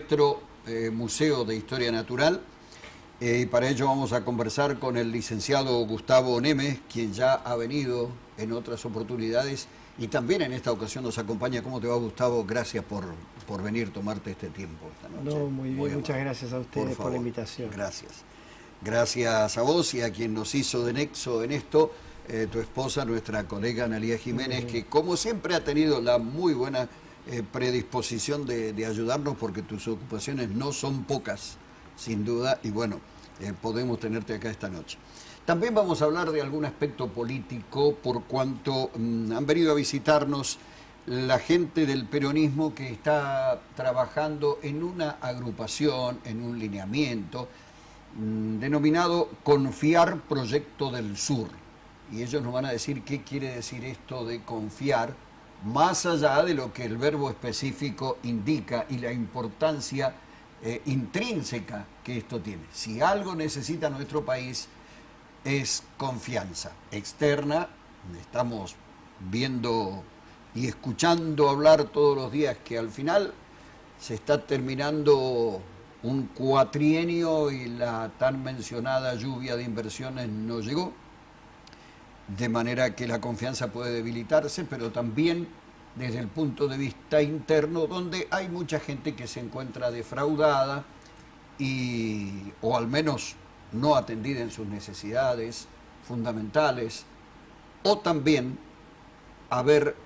Nuestro Museo de Historia Natural. Para ello vamos a conversar con el licenciado Gustavo Nemes, quien ya ha venido en otras oportunidades y también en esta ocasión nos acompaña. ¿Cómo te va, Gustavo? Gracias por venir, tomarte este tiempo esta noche. No, muy bien, muchas gracias a ustedes por la invitación. Gracias. Gracias a vos y a quien nos hizo de nexo en esto, tu esposa, nuestra colega Analía Jiménez, que como siempre ha tenido la muy buena predisposición de ayudarnos, porque tus ocupaciones no son pocas, sin duda, y bueno, podemos tenerte acá esta noche. También vamos a hablar de algún aspecto político, por cuanto han venido a visitarnos la gente del peronismo que está trabajando en una agrupación, en un lineamiento, denominado Confiar Proyecto del Sur. Y ellos nos van a decir qué quiere decir esto de confiar, más allá de lo que el verbo específico indica y la importancia intrínseca que esto tiene. Si algo necesita nuestro país es confianza externa. Estamos viendo y escuchando hablar todos los días que al final se está terminando un cuatrienio y la tan mencionada lluvia de inversiones no llegó, de manera que la confianza puede debilitarse, pero también desde el punto de vista interno, donde hay mucha gente que se encuentra defraudada o al menos no atendida en sus necesidades fundamentales, o también haber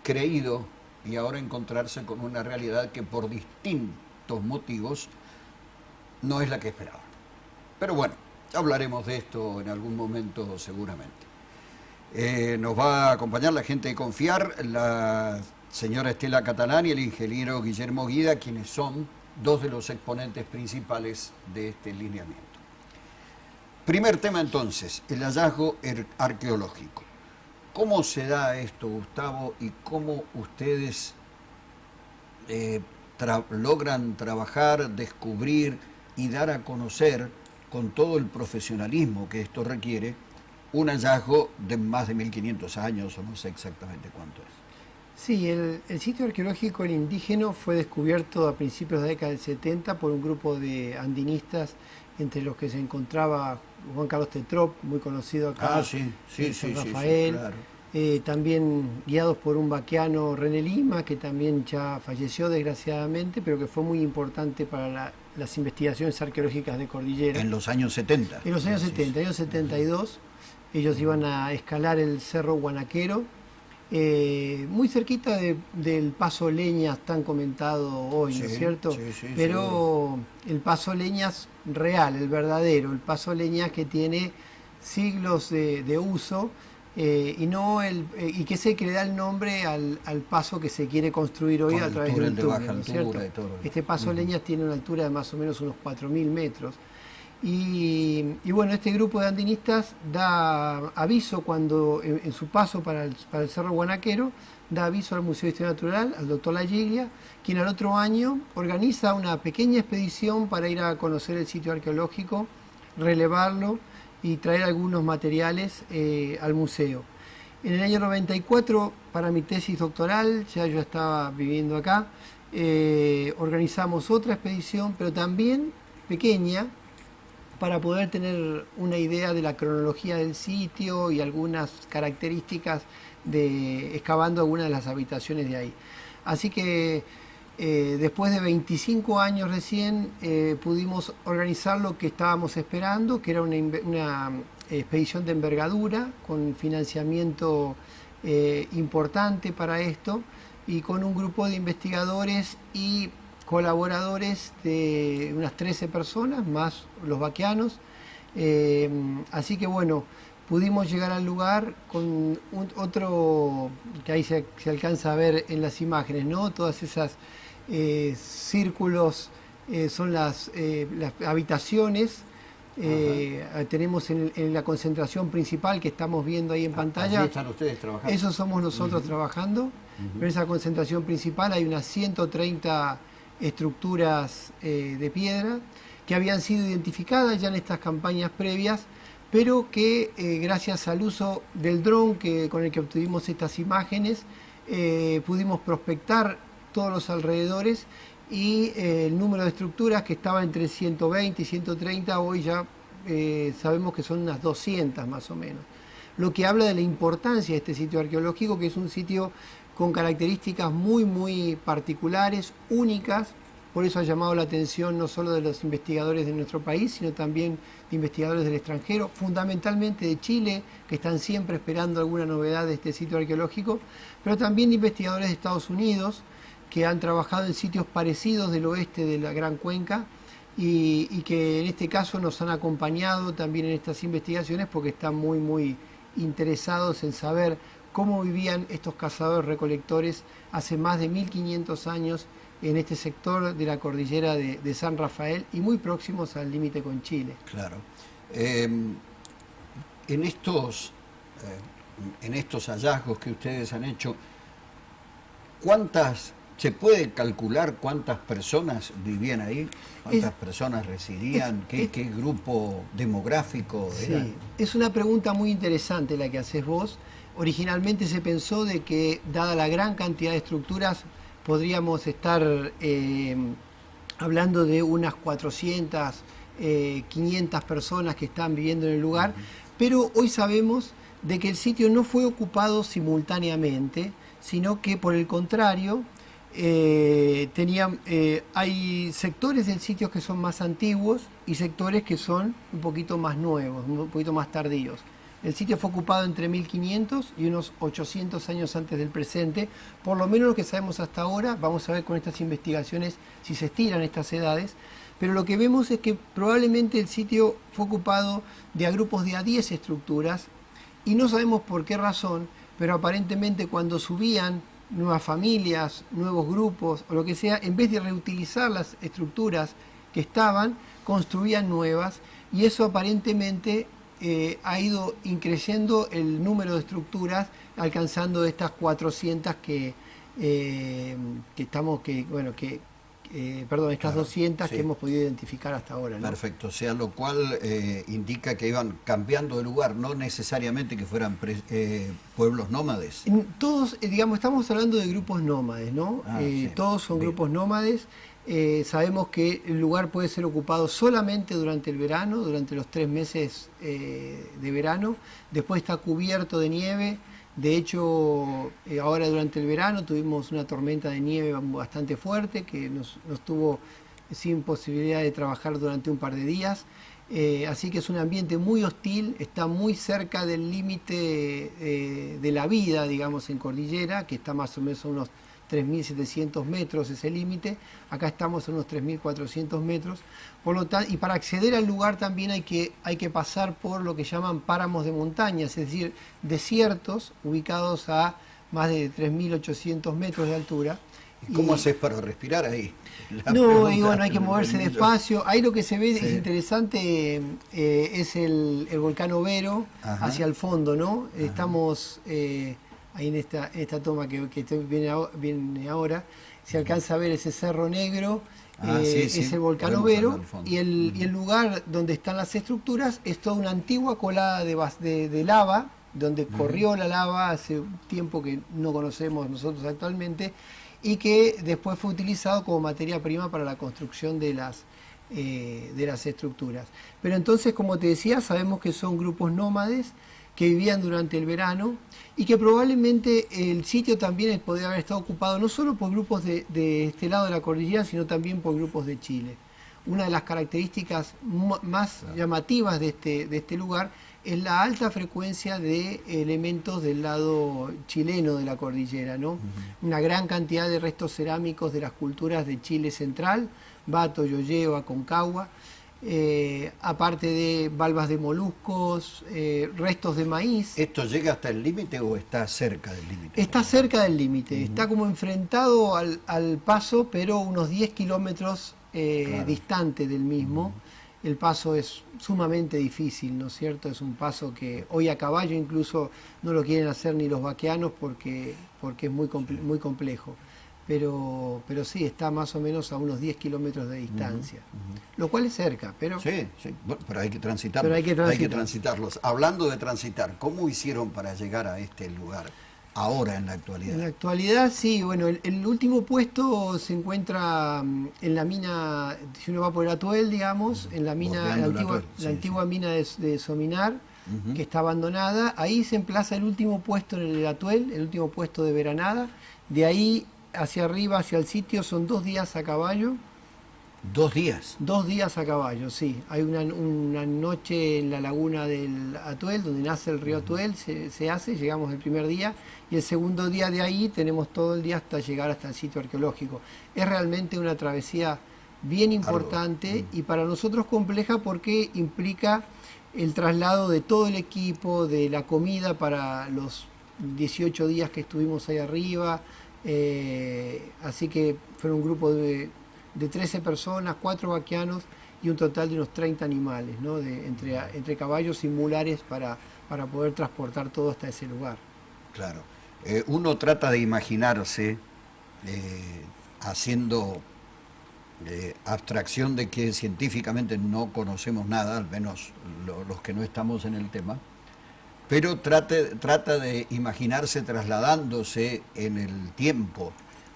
creído y ahora encontrarse con una realidad que por distintos motivos no es la que esperaban. Pero bueno, hablaremos de esto en algún momento seguramente. Nos va a acompañar la gente de Confiar, la señora Estela Catalán y el ingeniero Guillermo Guida, quienes son dos de los exponentes principales de este lineamiento. Primer tema entonces, el hallazgo arqueológico. ¿Cómo se da esto, Gustavo, y cómo ustedes logran trabajar, descubrir y dar a conocer, con todo el profesionalismo que esto requiere, un hallazgo de más de 1500 años, o no sé exactamente cuánto es? Sí, el sitio arqueológico El Indígeno fue descubierto a principios de la década del 70 por un grupo de andinistas, entre los que se encontraba Juan Carlos Tetrop, muy conocido acá, San Rafael, claro. También guiados por un vaqueano, René Lima, que también ya falleció desgraciadamente, pero que fue muy importante para las investigaciones arqueológicas de Cordillera. En los años 70. En los años 70, años 72, ellos iban a escalar el Cerro Guanaquero, muy cerquita del Paso Leñas tan comentado hoy, ¿no es cierto? Pero el Paso Leñas real, el verdadero, el Paso Leñas que tiene siglos de uso, y que es el que le da el nombre al paso que se quiere construir hoy a través del túnel, ¿no es cierto? Este Paso Leñas tiene una altura de más o menos unos 4000 metros. Y bueno, este grupo de andinistas da aviso cuando, en su paso para el Cerro Guanaquero, da aviso al Museo de Historia Natural, al doctor Lagiglia, quien al otro año organiza una pequeña expedición para ir a conocer el sitio arqueológico, relevarlo y traer algunos materiales al museo. En el año 94, para mi tesis doctoral, ya yo estaba viviendo acá, organizamos otra expedición, pero también pequeña, para poder tener una idea de la cronología del sitio y algunas características excavando algunas de las habitaciones de ahí. Así que después de 25 años recién pudimos organizar lo que estábamos esperando, que era una expedición de envergadura con financiamiento importante para esto y con un grupo de investigadores y colaboradores de unas 13 personas, más los vaqueanos. Así que bueno, pudimos llegar al lugar con otro, que ahí se alcanza a ver en las imágenes, ¿no? Todas esas círculos son las habitaciones. Tenemos en la concentración principal que estamos viendo ahí en pantalla. Allí están ustedes trabajando. Eso somos nosotros trabajando. En esa concentración principal hay unas 130 estructuras de piedra que habían sido identificadas ya en estas campañas previas, pero que gracias al uso del dron con el que obtuvimos estas imágenes, pudimos prospectar todos los alrededores y el número de estructuras que estaba entre 120 y 130, hoy ya sabemos que son unas 200 más o menos. Lo que habla de la importancia de este sitio arqueológico, que es un sitio con características muy particulares, únicas. Por eso ha llamado la atención no solo de los investigadores de nuestro país, sino también de investigadores del extranjero, fundamentalmente de Chile, que están siempre esperando alguna novedad de este sitio arqueológico, pero también de investigadores de Estados Unidos, que han trabajado en sitios parecidos del oeste de la Gran Cuenca, y que en este caso nos han acompañado también en estas investigaciones porque están muy interesados en saber cómo vivían estos cazadores-recolectores hace más de 1500 años en este sector de la cordillera de San Rafael y muy próximos al límite con Chile. Claro. En estos hallazgos que ustedes han hecho, ¿se puede calcular cuántas personas vivían ahí? ¿Cuántas personas residían? ¿Qué grupo demográfico era? Sí, es una pregunta muy interesante la que haces vos. Originalmente se pensó de que, dada la gran cantidad de estructuras, podríamos estar hablando de unas 400, 500 personas que están viviendo en el lugar, pero hoy sabemos de que el sitio no fue ocupado simultáneamente, sino que por el contrario, hay sectores del sitio que son más antiguos y sectores que son un poquito más nuevos, un poquito más tardíos. El sitio fue ocupado entre 1500 y unos 800 años antes del presente, por lo menos lo que sabemos hasta ahora. Vamos a ver con estas investigaciones si se estiran estas edades, pero lo que vemos es que probablemente el sitio fue ocupado de a grupos de a 10 estructuras, y no sabemos por qué razón, pero aparentemente cuando subían nuevas familias, nuevos grupos o lo que sea, en vez de reutilizar las estructuras que estaban, construían nuevas, y eso aparentemente ha ido increciendo el número de estructuras, alcanzando estas 400 estas 200 que hemos podido identificar hasta ahora, ¿no? Perfecto, o sea, lo cual indica que iban cambiando de lugar, no necesariamente que fueran pueblos nómades. Todos, digamos, estamos hablando de grupos nómades, ¿no? Sí. Todos son grupos nómades. Sabemos que el lugar puede ser ocupado solamente durante el verano, durante los 3 meses de verano. Después está cubierto de nieve. De hecho, ahora durante el verano tuvimos una tormenta de nieve bastante fuerte que nos tuvo sin posibilidad de trabajar durante un par de días. Así que es un ambiente muy hostil, está muy cerca del límite de la vida, digamos, en cordillera, que está más o menos a unos 3.700 metros ese límite. Acá estamos a unos 3.400 metros. Por lo tanto, y para acceder al lugar también hay que pasar por lo que llaman páramos de montañas, es decir, desiertos ubicados a más de 3.800 metros de altura. ¿Cómo haces para respirar ahí? No, y bueno, hay que moverse despacio. Ahí lo que se ve es interesante, es el volcán Overo. Ajá. Hacia el fondo, ¿no? Ajá. Estamos ahí en esta toma que viene ahora, se alcanza a ver ese cerro negro, es el volcán Overo, y el lugar donde están las estructuras es toda una antigua colada de lava, donde corrió la lava hace un tiempo que no conocemos nosotros actualmente, y que después fue utilizado como materia prima para la construcción de las estructuras. Pero entonces, como te decía, sabemos que son grupos nómades que vivían durante el verano y que probablemente el sitio también podría haber estado ocupado no solo por grupos de este lado de la cordillera, sino también por grupos de Chile. Una de las características más llamativas de este lugar es la alta frecuencia de elementos del lado chileno de la cordillera, ¿no? Una gran cantidad de restos cerámicos de las culturas de Chile central, Bato, Llolleo, Aconcagua, aparte de valvas de moluscos, restos de maíz. ¿Esto llega hasta el límite o está cerca del límite? Está cerca del límite, está como enfrentado al paso, pero unos 10 kilómetros distante del mismo. El paso es sumamente difícil, ¿no es cierto? Es un paso que hoy a caballo incluso no lo quieren hacer ni los vaqueanos porque es muy complejo. Pero sí, está más o menos a unos 10 kilómetros de distancia, lo cual es cerca, pero... Sí, bueno, pero hay que transitarlos. Hay que transitarlos. Hablando de transitar, ¿cómo hicieron para llegar a este lugar? ahora en la actualidad? En la actualidad sí, bueno, el último puesto se encuentra en la mina, si uno va por el Atuel, digamos, en la mina, Bordeando el Atuel, la sí, antigua sí. mina de Sominar, que está abandonada. Ahí se emplaza el último puesto en el Atuel, el último puesto de Veranada. De ahí hacia arriba, hacia el sitio, son 2 días a caballo. 2 días. 2 días a caballo, sí. Hay una noche en la laguna del Atuel, donde nace el río Atuel, se hace, llegamos el primer día, y el segundo día de ahí tenemos todo el día hasta llegar hasta el sitio arqueológico. Es realmente una travesía bien importante y para nosotros compleja porque implica el traslado de todo el equipo, de la comida para los 18 días que estuvimos ahí arriba, así que fue un grupo de 13 personas, 4 vaquianos y un total de unos 30 animales, ¿no? Entre caballos y mulares para poder transportar todo hasta ese lugar. Claro. Uno trata de imaginarse, haciendo abstracción de que científicamente no conocemos nada, al menos los que no estamos en el tema, pero trata de imaginarse trasladándose en el tiempo.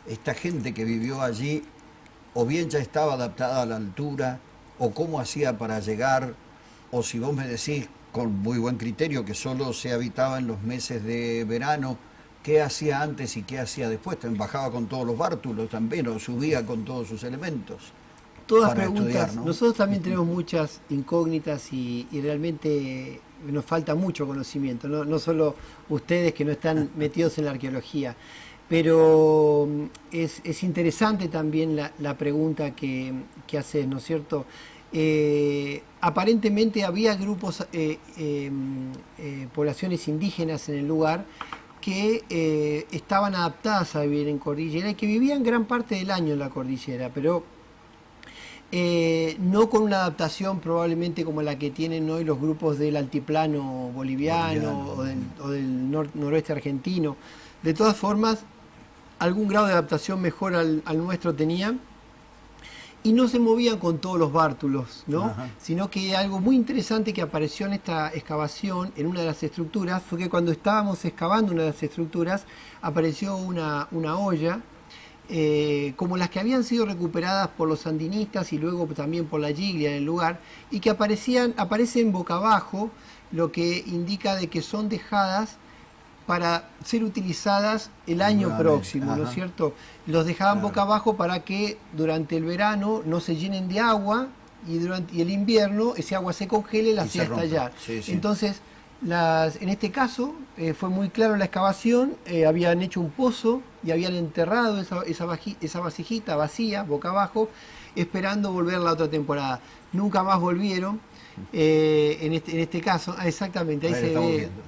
Esta gente que vivió allí, o bien ya estaba adaptada a la altura, o cómo hacía para llegar, o si vos me decís con muy buen criterio que solo se habitaba en los meses de verano, ¿qué hacía antes y qué hacía después? ¿Bajaba con todos los bártulos también o subía con todos sus elementos? Todas Para preguntas, estudiar, ¿no? nosotros también tenemos muchas incógnitas y realmente nos falta mucho conocimiento, no solo ustedes que no están metidos en la arqueología. Pero es interesante también la pregunta que haces, ¿no es cierto? Aparentemente había grupos, poblaciones indígenas en el lugar que estaban adaptadas a vivir en cordillera y que vivían gran parte del año en la cordillera, pero no con una adaptación probablemente como la que tienen hoy los grupos del altiplano boliviano o del noroeste argentino. De todas formas, algún grado de adaptación mejor al nuestro tenían y no se movían con todos los bártulos, ¿no? Ajá. Sino que algo muy interesante que apareció en esta excavación, en una de las estructuras, fue que cuando estábamos excavando una de las estructuras, apareció una olla, como las que habían sido recuperadas por los sandinistas y luego también por la Giglia en el lugar, y que aparecen boca abajo, lo que indica de que son dejadas para ser utilizadas el año próximo, ¿no es cierto? Los dejaban boca abajo para que durante el verano no se llenen de agua y durante el invierno ese agua se congele y la hacía estallar. Sí, sí. Entonces, en este caso fue muy claro la excavación, habían hecho un pozo y habían enterrado esa vasijita vacía, boca abajo, esperando volver la otra temporada. Nunca más volvieron. En este caso, exactamente,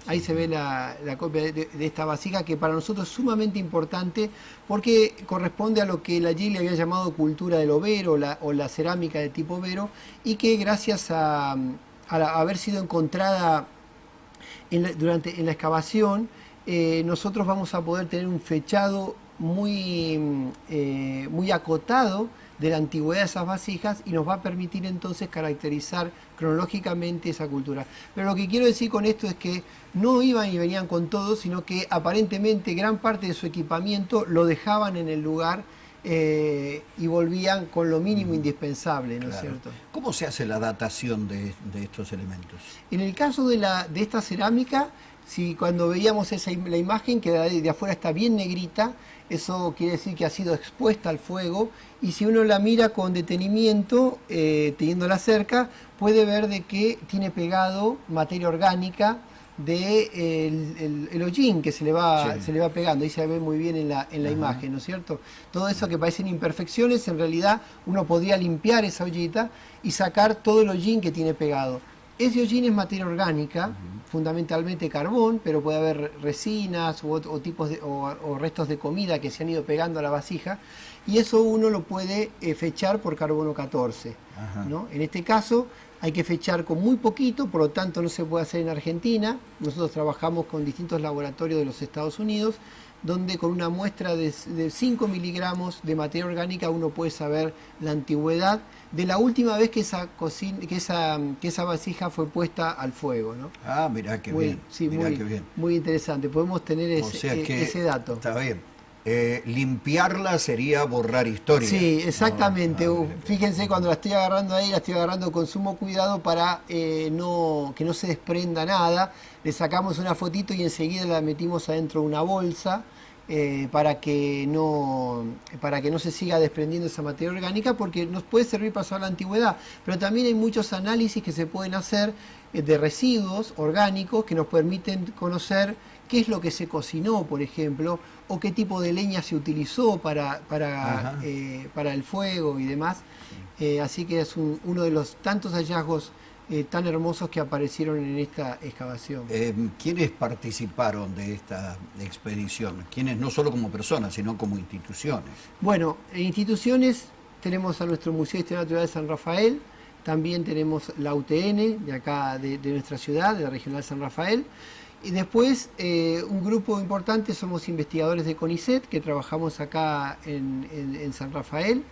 ahí se ve la copia de esta vasija que para nosotros es sumamente importante porque corresponde a lo que la Giglia había llamado cultura del overo o la cerámica de tipo overo y que gracias a haber sido encontrada en la excavación, nosotros vamos a poder tener un fechado muy acotado de la antigüedad de esas vasijas y nos va a permitir entonces caracterizar cronológicamente esa cultura. Pero lo que quiero decir con esto es que no iban y venían con todo, sino que aparentemente gran parte de su equipamiento lo dejaban en el lugar y volvían con lo mínimo indispensable, ¿no es cierto? ¿Cómo se hace la datación de estos elementos? En el caso de esta cerámica, si cuando veíamos la imagen que de afuera está bien negrita, eso quiere decir que ha sido expuesta al fuego y si uno la mira con detenimiento, teniéndola cerca, puede ver de que tiene pegado materia orgánica el hollín que se le va pegando, ahí se ve muy bien en la imagen, ¿no es cierto? Todo eso que parecen imperfecciones, en realidad uno podría limpiar esa ollita y sacar todo el hollín que tiene pegado. Ese hollín es materia orgánica, fundamentalmente carbón, pero puede haber resinas o tipos o restos de comida que se han ido pegando a la vasija y eso uno lo puede fechar por carbono 14, ¿no? En este caso hay que fechar con muy poquito, por lo tanto no se puede hacer en Argentina. Nosotros trabajamos con distintos laboratorios de los Estados Unidos, donde con una muestra de 5 miligramos de materia orgánica uno puede saber la antigüedad de la última vez que esa vasija fue puesta al fuego, ¿no? Ah, mirá qué bien. Sí, mirá qué bien. Muy interesante. Podemos tener ese dato. Está bien. Limpiarla sería borrar historia. Sí, exactamente. Fíjense, cuando la estoy agarrando ahí, la estoy agarrando con sumo cuidado para que no se desprenda nada. Le sacamos una fotito y enseguida la metimos adentro de una bolsa para que no se siga desprendiendo esa materia orgánica, porque nos puede servir para saber la antigüedad. Pero también hay muchos análisis que se pueden hacer de residuos orgánicos que nos permiten conocer qué es lo que se cocinó, por ejemplo, o qué tipo de leña se utilizó para el fuego y demás. Así que es uno de los tantos hallazgos tan hermosos que aparecieron en esta excavación. ¿Quiénes participaron de esta expedición? ¿Quiénes no solo como personas, sino como instituciones? Bueno, instituciones tenemos a nuestro Museo de Historia Natural de San Rafael, también tenemos la UTN de acá, de nuestra ciudad, de la Regional San Rafael. Y después, un grupo importante somos investigadores de CONICET, que trabajamos acá en San Rafael.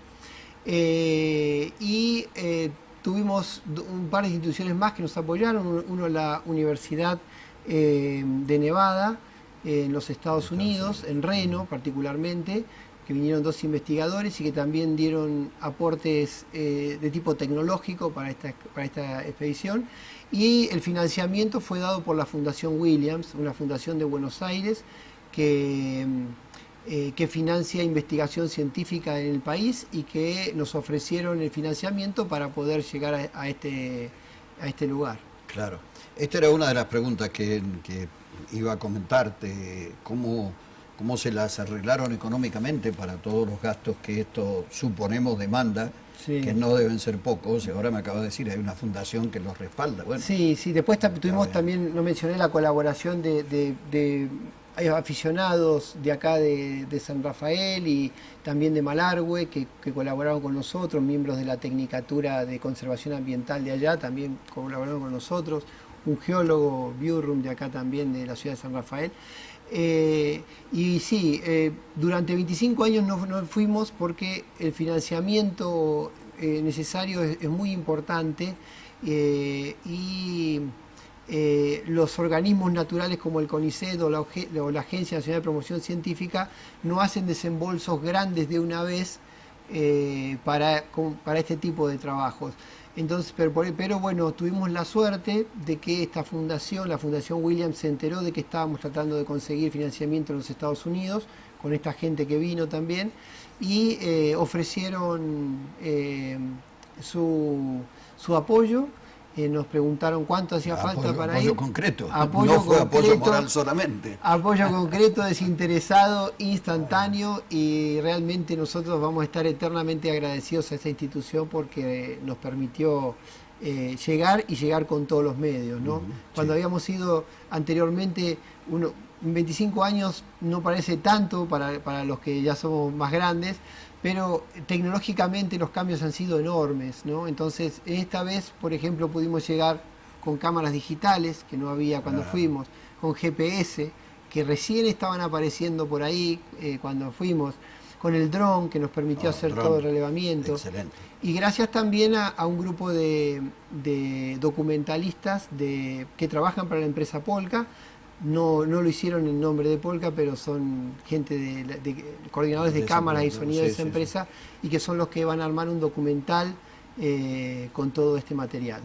Tuvimos un par de instituciones más que nos apoyaron. Uno, la Universidad de Nevada, en los Estados Unidos, en Reno particularmente, que vinieron 2 investigadores y que también dieron aportes de tipo tecnológico para esta expedición. Y el financiamiento fue dado por la Fundación Williams, una fundación de Buenos Aires que financia investigación científica en el país y que nos ofrecieron el financiamiento para poder llegar a este lugar. Claro. Esta era una de las preguntas que iba a comentarte, cómo se las arreglaron económicamente para todos los gastos que esto, suponemos, demanda. Sí. Que no deben ser pocos, y ahora me acabo de decir, hay una fundación que los respalda. Bueno, sí, después tuvimos también, no mencioné, la colaboración de aficionados de acá de San Rafael y también de Malargüe, que colaboraron con nosotros, miembros de la Tecnicatura de Conservación Ambiental de allá, también colaboraron con nosotros, un geólogo, Biurrum, de acá también, de la ciudad de San Rafael. Y sí, durante 25 años no fuimos porque el financiamiento necesario es muy importante y los organismos naturales como el CONICET o la Agencia Nacional de Promoción Científica no hacen desembolsos grandes de una vez para este tipo de trabajos. Entonces, pero bueno, tuvimos la suerte de que esta fundación, la Fundación Williams, se enteró de que estábamos tratando de conseguir financiamiento en los Estados Unidos, con esta gente que vino también, y ofrecieron su apoyo. Nos preguntaron cuánto hacía falta para ir. Apoyo concreto, no fue apoyo moral solamente. Apoyo concreto, desinteresado, instantáneo, y realmente nosotros vamos a estar eternamente agradecidos a esta institución porque nos permitió llegar con todos los medios, ¿no? Cuando habíamos ido anteriormente, 25 años no parece tanto para los que ya somos más grandes, pero tecnológicamente los cambios han sido enormes, ¿no? Entonces, esta vez, por ejemplo, pudimos llegar con cámaras digitales, que no había cuando fuimos, con GPS, que recién estaban apareciendo por ahí cuando fuimos, con el dron, que nos permitió hacer todo el relevamiento. Excelente. Y gracias también a un grupo de documentalistas que trabajan para la empresa Polka. No lo hicieron en nombre de Polka, pero son gente de coordinadores de cámaras y sonido de esa empresa, y que son los que van a armar un documental con todo este material.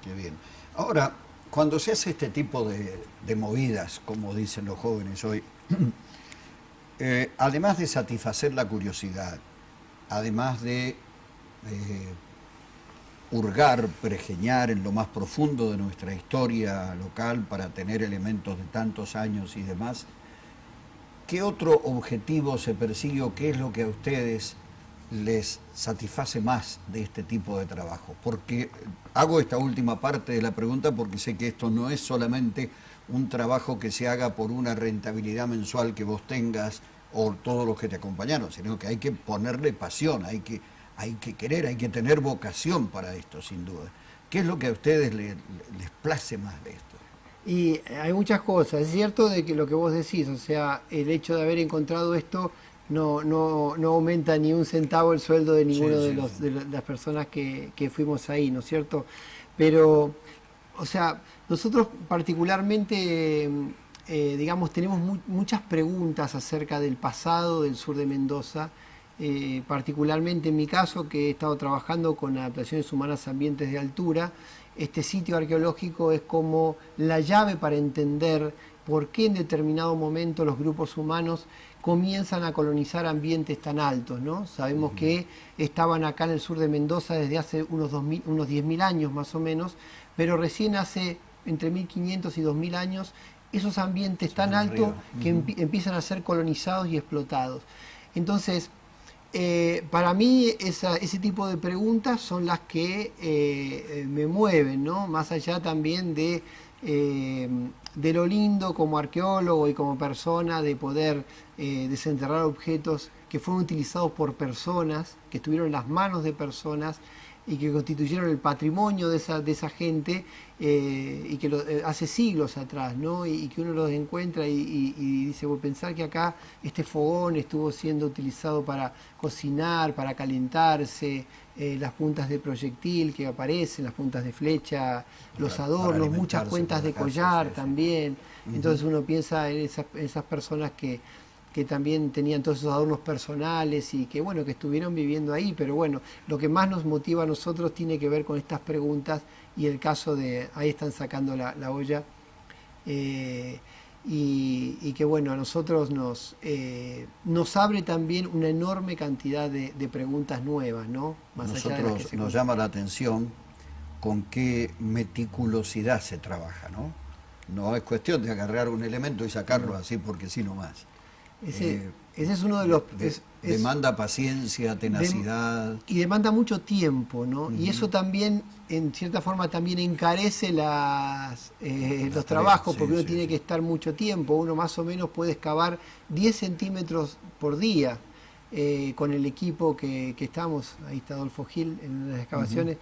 Qué bien. Ahora, cuando se hace este tipo de movidas, como dicen los jóvenes hoy, además de satisfacer la curiosidad, además de hurgar, pergeñar en lo más profundo de nuestra historia local para tener elementos de tantos años y demás, ¿qué otro objetivo se persigue o qué es lo que a ustedes les satisface más de este tipo de trabajo? Porque hago esta última parte de la pregunta porque sé que esto no es solamente un trabajo que se haga por una rentabilidad mensual que vos tengas o todos los que te acompañaron, sino que hay que ponerle pasión, hay que querer, hay que tener vocación para esto, sin duda. ¿Qué es lo que a ustedes les place más de esto? Y hay muchas cosas. Es cierto de que lo que vos decís, o sea, el hecho de haber encontrado esto no aumenta ni un centavo el sueldo de ninguno de las personas que fuimos ahí, ¿no es cierto? Pero, o sea, nosotros particularmente, digamos, tenemos muchas preguntas acerca del pasado del sur de Mendoza, particularmente en mi caso, que he estado trabajando con adaptaciones humanas a ambientes de altura. Este sitio arqueológico es como la llave para entender por qué en determinado momento los grupos humanos comienzan a colonizar ambientes tan altos, ¿no? Sabemos que estaban acá en el sur de Mendoza desde hace unos 10.000 años más o menos, pero recién hace entre 1.500 y 2.000 años esos ambientes tan altos que empiezan a ser colonizados y explotados. Entonces, para mí ese tipo de preguntas son las que me mueven, ¿no? Más allá también de lo lindo como arqueólogo y como persona de poder desenterrar objetos que fueron utilizados por personas, que estuvieron en las manos de personas y que constituyeron el patrimonio de esa gente y que hace siglos atrás, ¿no? Y que uno los encuentra y dice, voy a pensar que acá este fogón estuvo siendo utilizado para cocinar, para calentarse, las puntas de proyectil que aparecen, las puntas de flecha, los adornos, muchas cuentas de collar también. Entonces uno piensa en esas personas que también tenían todos esos adornos personales y que bueno, que estuvieron viviendo ahí, pero bueno, lo que más nos motiva a nosotros tiene que ver con estas preguntas y el caso de, ahí están sacando la olla, y que bueno, a nosotros nos abre también una enorme cantidad de preguntas nuevas, ¿no? Más allá de las que nos llama la atención con qué meticulosidad se trabaja, ¿no? No es cuestión de agarrar un elemento y sacarlo así porque sí nomás. Ese es uno de los... demanda paciencia, tenacidad. Y demanda mucho tiempo, ¿no? Y eso también, en cierta forma, también encarece los trabajos, porque uno tiene que estar mucho tiempo. Uno más o menos puede excavar 10 centímetros por día con el equipo que estamos. Ahí está Adolfo Gil en las excavaciones.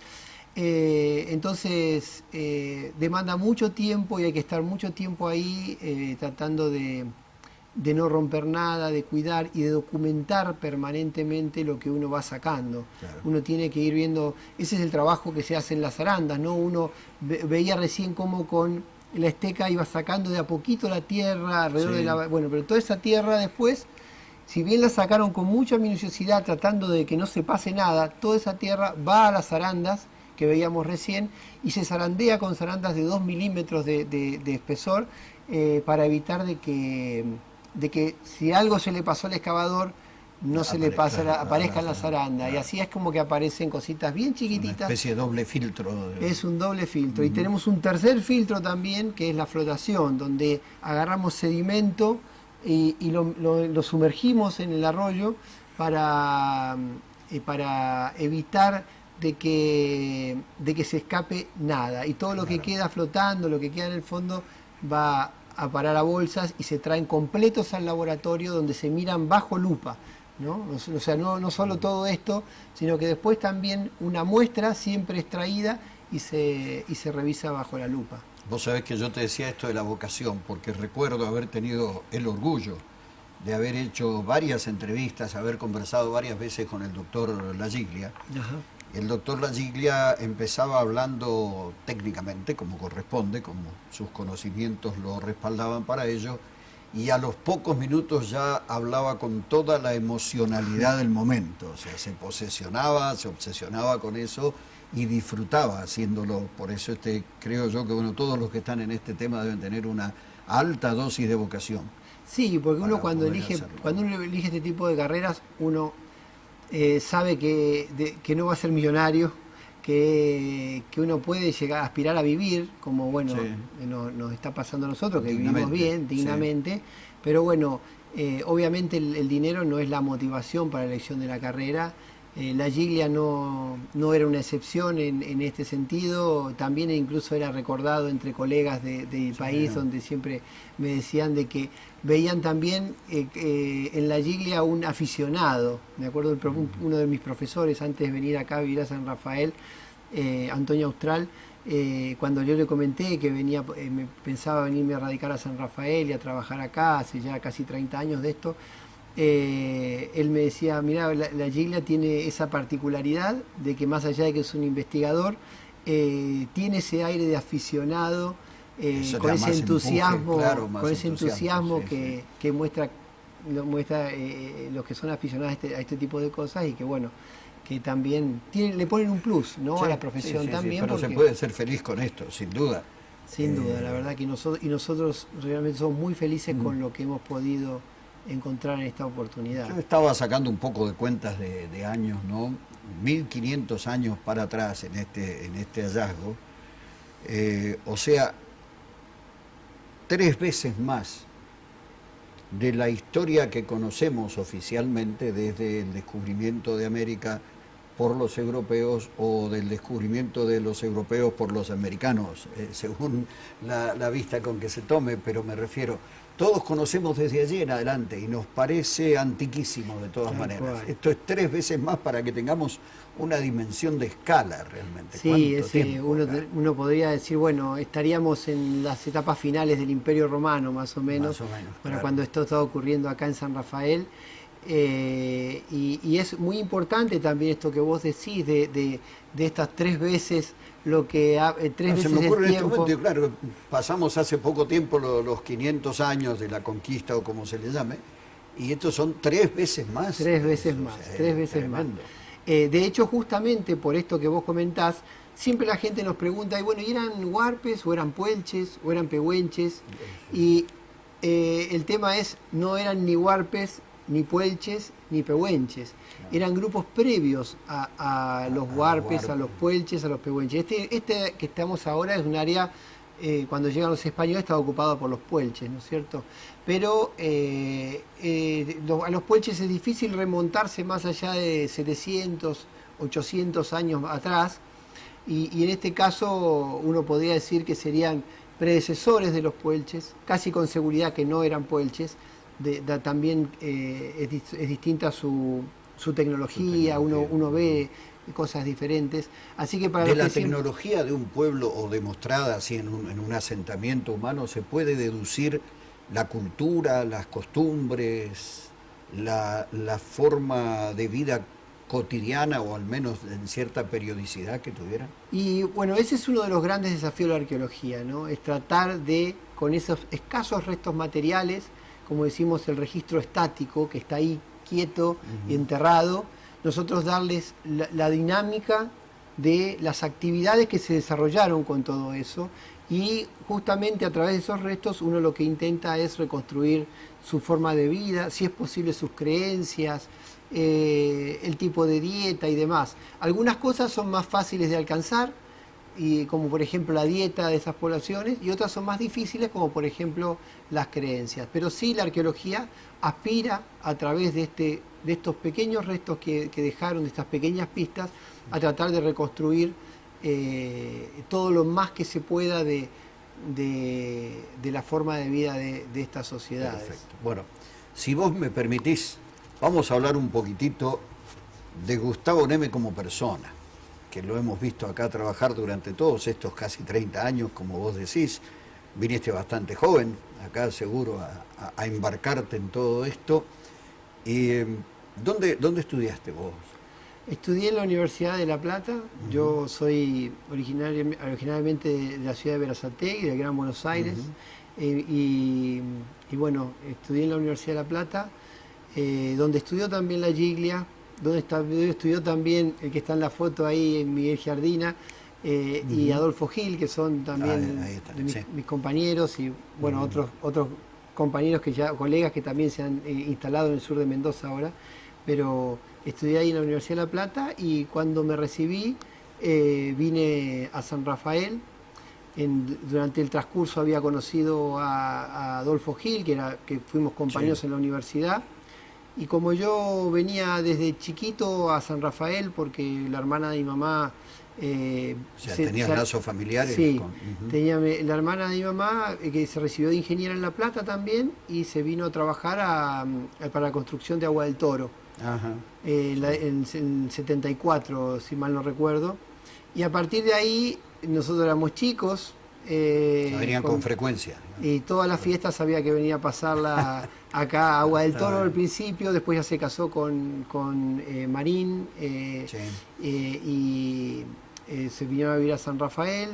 Entonces, demanda mucho tiempo y hay que estar mucho tiempo ahí tratando de no romper nada, de cuidar y de documentar permanentemente lo que uno va sacando. Claro. Uno tiene que ir viendo, ese es el trabajo que se hace en las zarandas, ¿no? Uno veía recién cómo con la esteca iba sacando de a poquito la tierra alrededor de la... Bueno, pero toda esa tierra después, si bien la sacaron con mucha minuciosidad tratando de que no se pase nada, toda esa tierra va a las zarandas que veíamos recién y se zarandea con zarandas de 2 milímetros de espesor para evitar de que si algo se le pasó al excavador no se le pasa, aparezca en la zaranda. Y así es como que aparecen cositas bien chiquititas. Una especie de doble filtro. Es un doble filtro. Y tenemos un tercer filtro también, que es la flotación, donde agarramos sedimento y lo sumergimos en el arroyo para evitar de que se escape nada. Y todo lo que queda flotando, lo que queda en el fondo, va a parar a bolsas y se traen completos al laboratorio donde se miran bajo lupa, ¿no? O sea, no solo todo esto, sino que después también una muestra siempre extraída y se revisa bajo la lupa. Vos sabés que yo te decía esto de la vocación, porque recuerdo haber tenido el orgullo de haber hecho varias entrevistas, haber conversado varias veces con el doctor Lagiglia. Ajá. El doctor Lagiglia empezaba hablando técnicamente, como corresponde, como sus conocimientos lo respaldaban para ello, y a los pocos minutos ya hablaba con toda la emocionalidad del momento, o sea, se obsesionaba con eso y disfrutaba haciéndolo. Por eso creo yo que bueno, todos los que están en este tema deben tener una alta dosis de vocación. Sí, porque uno cuando uno elige este tipo de carreras, uno sabe que no va a ser millonario, que uno puede llegar a aspirar a vivir, como bueno, nos está pasando a nosotros, que vivimos bien, dignamente, pero bueno, obviamente el dinero no es la motivación para la elección de la carrera, La Giglia no era una excepción en este sentido, también incluso era recordado entre colegas del país, donde siempre me decían de que veían también en la Giglia un aficionado. Me acuerdo uno de mis profesores, antes de venir acá a vivir a San Rafael, Antonio Austral, cuando yo le comenté que venía, pensaba venirme a radicar a San Rafael y a trabajar acá, hace ya casi 30 años de esto, él me decía, mira, la Giglia tiene esa particularidad de que más allá de que es un investigador, tiene ese aire de aficionado, con ese entusiasmo, empuje, claro, con ese entusiasmo sí, que muestra los que son aficionados a este tipo de cosas, y que bueno, que también le ponen un plus, ¿no? Sí, a la profesión también. Pero porque se puede ser feliz con esto, sin duda. Sin duda, la verdad que nosotros realmente somos muy felices con lo que hemos podido encontrar en esta oportunidad. Yo estaba sacando un poco de cuentas de años, ¿no? 1500 años para atrás en este hallazgo. O sea, 3 veces más de la historia que conocemos oficialmente desde el descubrimiento de América por los europeos o del descubrimiento de los europeos por los americanos, según la vista con que se tome, pero me refiero, todos conocemos desde allí en adelante y nos parece antiquísimo de todas maneras. Esto es 3 veces más para que tengamos una dimensión de escala realmente. Sí, uno podría decir, bueno, estaríamos en las etapas finales del Imperio Romano, más o menos claro, cuando esto está ocurriendo acá en San Rafael. Y es muy importante también esto que vos decís de estas 3 veces lo que 3 veces se me ocurre el en este momento, claro, pasamos hace poco tiempo los 500 años de la conquista o como se le llame, y estos son 3 veces más. 3 veces más, 3 veces más. De hecho, justamente por esto que vos comentás, siempre la gente nos pregunta, y bueno, ¿y eran huarpes o eran puelches o eran pehuenches? Y el tema es, no eran ni huarpes, ni puelches, ni pehuenches. Eran grupos previos a los huarpes, a los puelches, a los pehuenches. Este que estamos ahora es un área, cuando llegan los españoles, estaba ocupado por los puelches, ¿no es cierto? Pero a los puelches es difícil remontarse más allá de 700, 800 años atrás, y en este caso uno podría decir que serían predecesores de los puelches, casi con seguridad que no eran puelches. También es distinta su tecnología, uno ve cosas diferentes. Así que para de la tecnología de un pueblo o demostrada así en un asentamiento humano, se puede deducir la cultura, las costumbres, la forma de vida cotidiana, o al menos en cierta periodicidad que tuviera. Y bueno, ese es uno de los grandes desafíos de la arqueología, ¿no? Es tratar de, con esos escasos restos materiales, como decimos, el registro estático, que está ahí quieto y enterrado, nosotros darles la dinámica de las actividades que se desarrollaron con todo eso, y justamente a través de esos restos uno lo que intenta es reconstruir su forma de vida, si es posible sus creencias, el tipo de dieta y demás. Algunas cosas son más fáciles de alcanzar, y como por ejemplo la dieta de esas poblaciones, y otras son más difíciles, como por ejemplo las creencias. Pero sí, la arqueología aspira a través de estos pequeños restos que dejaron, de estas pequeñas pistas, a tratar de reconstruir todo lo más que se pueda de la forma de vida de estas sociedades. Perfecto. Bueno, si vos me permitís, vamos a hablar un poquitito de Gustavo Neme como persona, que lo hemos visto acá trabajar durante todos estos casi 30 años, como vos decís. Viniste bastante joven, acá seguro a embarcarte en todo esto. Y, ¿dónde estudiaste vos? Estudié en la Universidad de La Plata. Yo soy originalmente de la ciudad de Berazategui, del Gran Buenos Aires. Y bueno, estudié en la Universidad de La Plata, donde estudió también la Giglia, donde estudió también el que está en la foto ahí, Miguel Giardina, y Adolfo Gil, que son también mis compañeros, y bueno, otros compañeros colegas que también se han instalado en el sur de Mendoza ahora. Pero estudié ahí en la Universidad de La Plata, y cuando me recibí vine a San Rafael. Durante el transcurso había conocido a Adolfo Gil, que fuimos compañeros en la universidad. Y como yo venía desde chiquito a San Rafael, porque la hermana de mi mamá... o sea, ¿tenías lazos familiares? Sí, tenía la hermana de mi mamá que se recibió de ingeniera en La Plata también y se vino a trabajar para la construcción de Agua del Toro. Ajá. En 74, si mal no recuerdo. Y a partir de ahí, nosotros éramos chicos. Venían con frecuencia, ¿no? Y todas las fiestas había que venir a pasarla acá a Agua del Toro al principio, después ya se casó con Marín Sí. y se vinieron a vivir a San Rafael,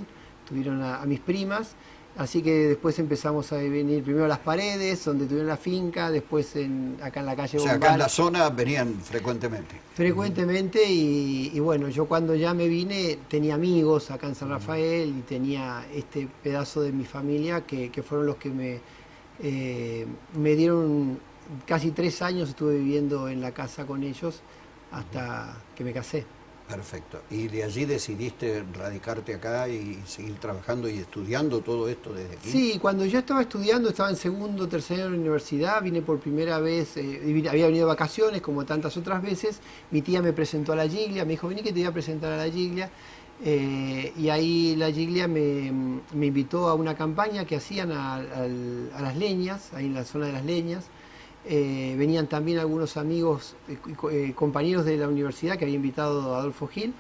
tuvieron a mis primas, así que después empezamos a venir primero a Las Paredes, donde tuvieron la finca, después acá en la calle O sea, Bombal. acá en la zona venían frecuentemente. Frecuentemente y bueno, yo cuando ya me vine tenía amigos acá en San Rafael y tenía este pedazo de mi familia que fueron los que me dieron casi 3 años, estuve viviendo en la casa con ellos hasta que me casé. Perfecto. ¿Y de allí decidiste radicarte acá y seguir trabajando y estudiando todo esto desde aquí? Sí, cuando yo estaba estudiando, estaba en segundo, tercer año de la universidad, vine por primera vez, había venido de vacaciones como tantas otras veces, mi tía me presentó a la Giglia, me dijo, vení que te voy a presentar a la Giglia, y ahí la Giglia me invitó a una campaña que hacían a las leñas, ahí en la zona de las leñas. Venían también algunos amigos, compañeros de la universidad que había invitado a Adolfo Gil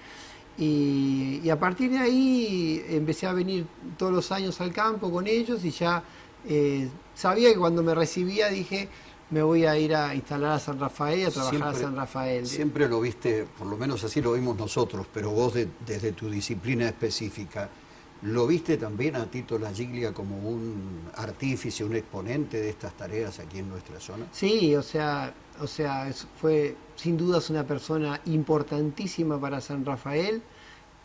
y a partir de ahí empecé a venir todos los años al campo con ellos y ya sabía que cuando me recibía dije me voy a ir a instalar a San Rafael, a trabajar a San Rafael. Siempre lo viste, por lo menos así lo vimos nosotros, pero vos desde tu disciplina específica, ¿lo viste también a Tito La Giglia como un artífice, un exponente de estas tareas aquí en nuestra zona? Sí, o sea, fue sin dudas una persona importantísima para San Rafael,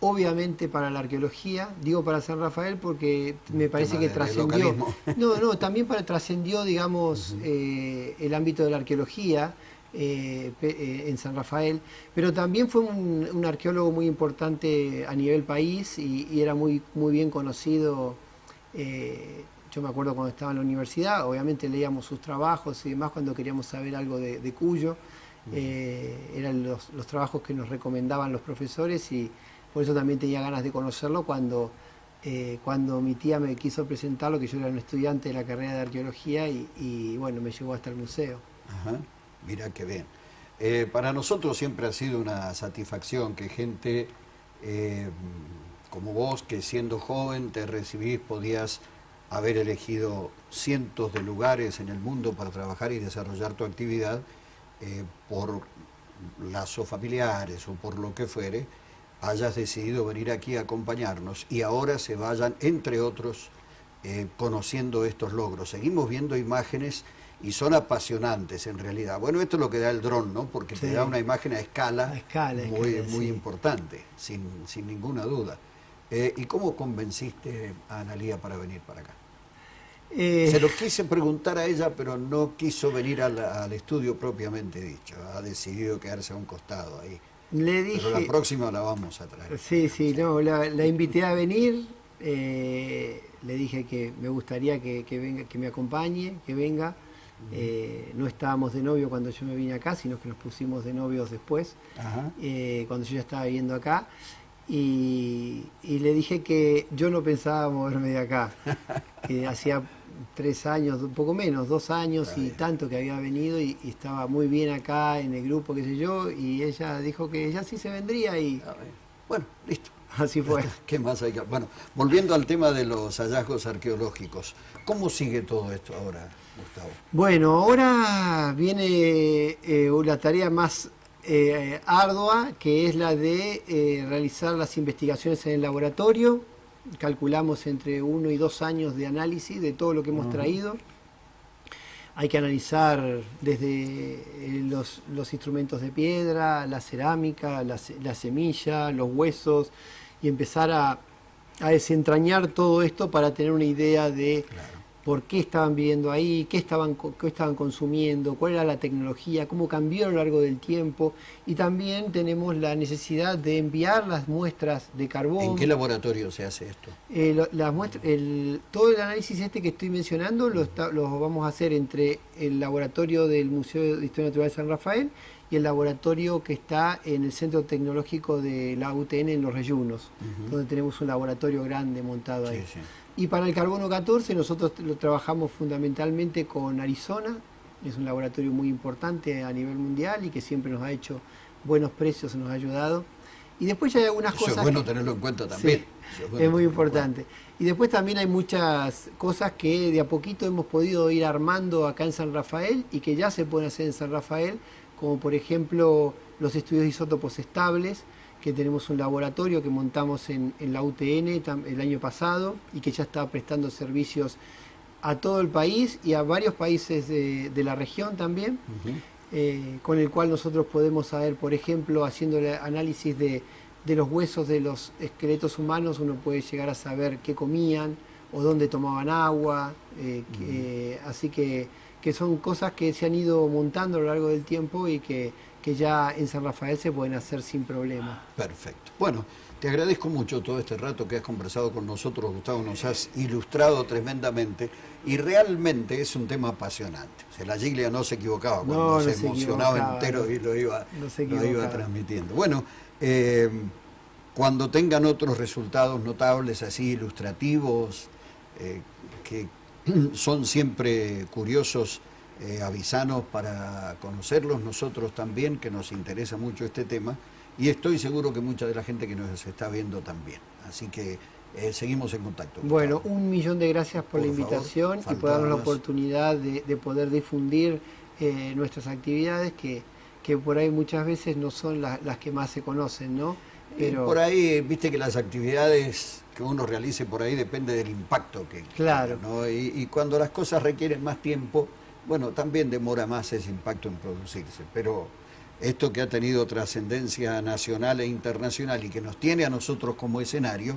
obviamente para la arqueología, digo para San Rafael porque me parece que trascendió. No, también trascendió, digamos, el ámbito de la arqueología. En San Rafael, pero también fue un arqueólogo muy importante a nivel país y era muy bien conocido. Yo me acuerdo cuando estaba en la universidad, obviamente leíamos sus trabajos y demás cuando queríamos saber algo de Cuyo, eran los trabajos que nos recomendaban los profesores y por eso también tenía ganas de conocerlo cuando mi tía me quiso presentarlo, que yo era un estudiante de la carrera de arqueología y bueno, me llevó hasta el museo. Ajá. Mirá qué bien. Para nosotros siempre ha sido una satisfacción que gente como vos, que siendo joven te recibís, podías haber elegido cientos de lugares en el mundo para trabajar y desarrollar tu actividad por lazos familiares o por lo que fuere, hayas decidido venir aquí a acompañarnos y ahora se vayan, entre otros, conociendo estos logros. Seguimos viendo imágenes y son apasionantes en realidad. Bueno, esto es lo que da el dron, ¿no? Porque te da una imagen a escala, muy importante, sin ninguna duda. ¿Y cómo convenciste a Analía para venir para acá? Se lo quise preguntar a ella, pero no quiso venir al estudio propiamente dicho. Ha decidido quedarse a un costado ahí. Le dije, pero la próxima la vamos a traer. Sí, no, la invité a venir. Le dije que me gustaría que venga, que me acompañe, que venga. No estábamos de novio cuando yo me vine acá, sino que nos pusimos de novios después, cuando yo ya estaba viviendo acá, y le dije que yo no pensaba moverme de acá, que hacía 3 años, un poco menos, 2 años y tanto que había venido y estaba muy bien acá en el grupo, qué sé yo, y ella dijo que ella sí se vendría y... Bueno, listo. Así fue. ¿Qué más hay que...? Bueno, volviendo al tema de los hallazgos arqueológicos, ¿cómo sigue todo esto ahora, Gustavo? Bueno, ahora viene la tarea más ardua, que es la de realizar las investigaciones en el laboratorio. Calculamos entre 1 y 2 años de análisis de todo lo que hemos traído. Hay que analizar desde los instrumentos de piedra, la cerámica, la semilla, los huesos y empezar a desentrañar todo esto para tener una idea de por qué estaban viviendo ahí, qué estaban consumiendo, cuál era la tecnología, cómo cambió a lo largo del tiempo, y también tenemos la necesidad de enviar las muestras de carbón. ¿En qué laboratorio se hace esto? Todo el análisis este que estoy mencionando lo vamos a hacer entre el laboratorio del Museo de Historia Natural de San Rafael y el laboratorio que está en el Centro Tecnológico de la UTN en Los Reyunos, donde tenemos un laboratorio grande montado ahí. Sí. Y para el carbono 14 nosotros lo trabajamos fundamentalmente con Arizona, es un laboratorio muy importante a nivel mundial y que siempre nos ha hecho buenos precios, nos ha ayudado. Y después ya hay algunas cosas... Eso es bueno tenerlo en cuenta también. Sí, es muy importante. Y después también hay muchas cosas que de a poquito hemos podido ir armando acá en San Rafael y que ya se pueden hacer en San Rafael, como por ejemplo los estudios de isótopos estables, que tenemos un laboratorio que montamos en la UTN el año pasado y que ya está prestando servicios a todo el país y a varios países de la región también, con el cual nosotros podemos saber, por ejemplo, haciendo el análisis de los huesos de los esqueletos humanos, uno puede llegar a saber qué comían o dónde tomaban agua, así que son cosas que se han ido montando a lo largo del tiempo y que ya en San Rafael se pueden hacer sin problema. Perfecto. Bueno, te agradezco mucho todo este rato que has conversado con nosotros, Gustavo, nos has ilustrado tremendamente y realmente es un tema apasionante. O sea, la Giglia no se equivocaba cuando se emocionaba entero y lo iba transmitiendo. Bueno, cuando tengan otros resultados notables, así ilustrativos, que son siempre curiosos, avisanos para conocerlos nosotros también, que nos interesa mucho este tema, y estoy seguro que mucha de la gente que nos está viendo también. Así que seguimos en contacto. Bueno, 1.000.000 de gracias por la invitación y por darnos la oportunidad de poder difundir nuestras actividades, que por ahí muchas veces no son las que más se conocen, ¿no? Pero por ahí, viste que las actividades que uno realice por ahí depende del impacto que claro, tiene, ¿no? Y cuando las cosas requieren más tiempo, bueno, también demora más ese impacto en producirse, pero esto que ha tenido trascendencia nacional e internacional y que nos tiene a nosotros como escenario,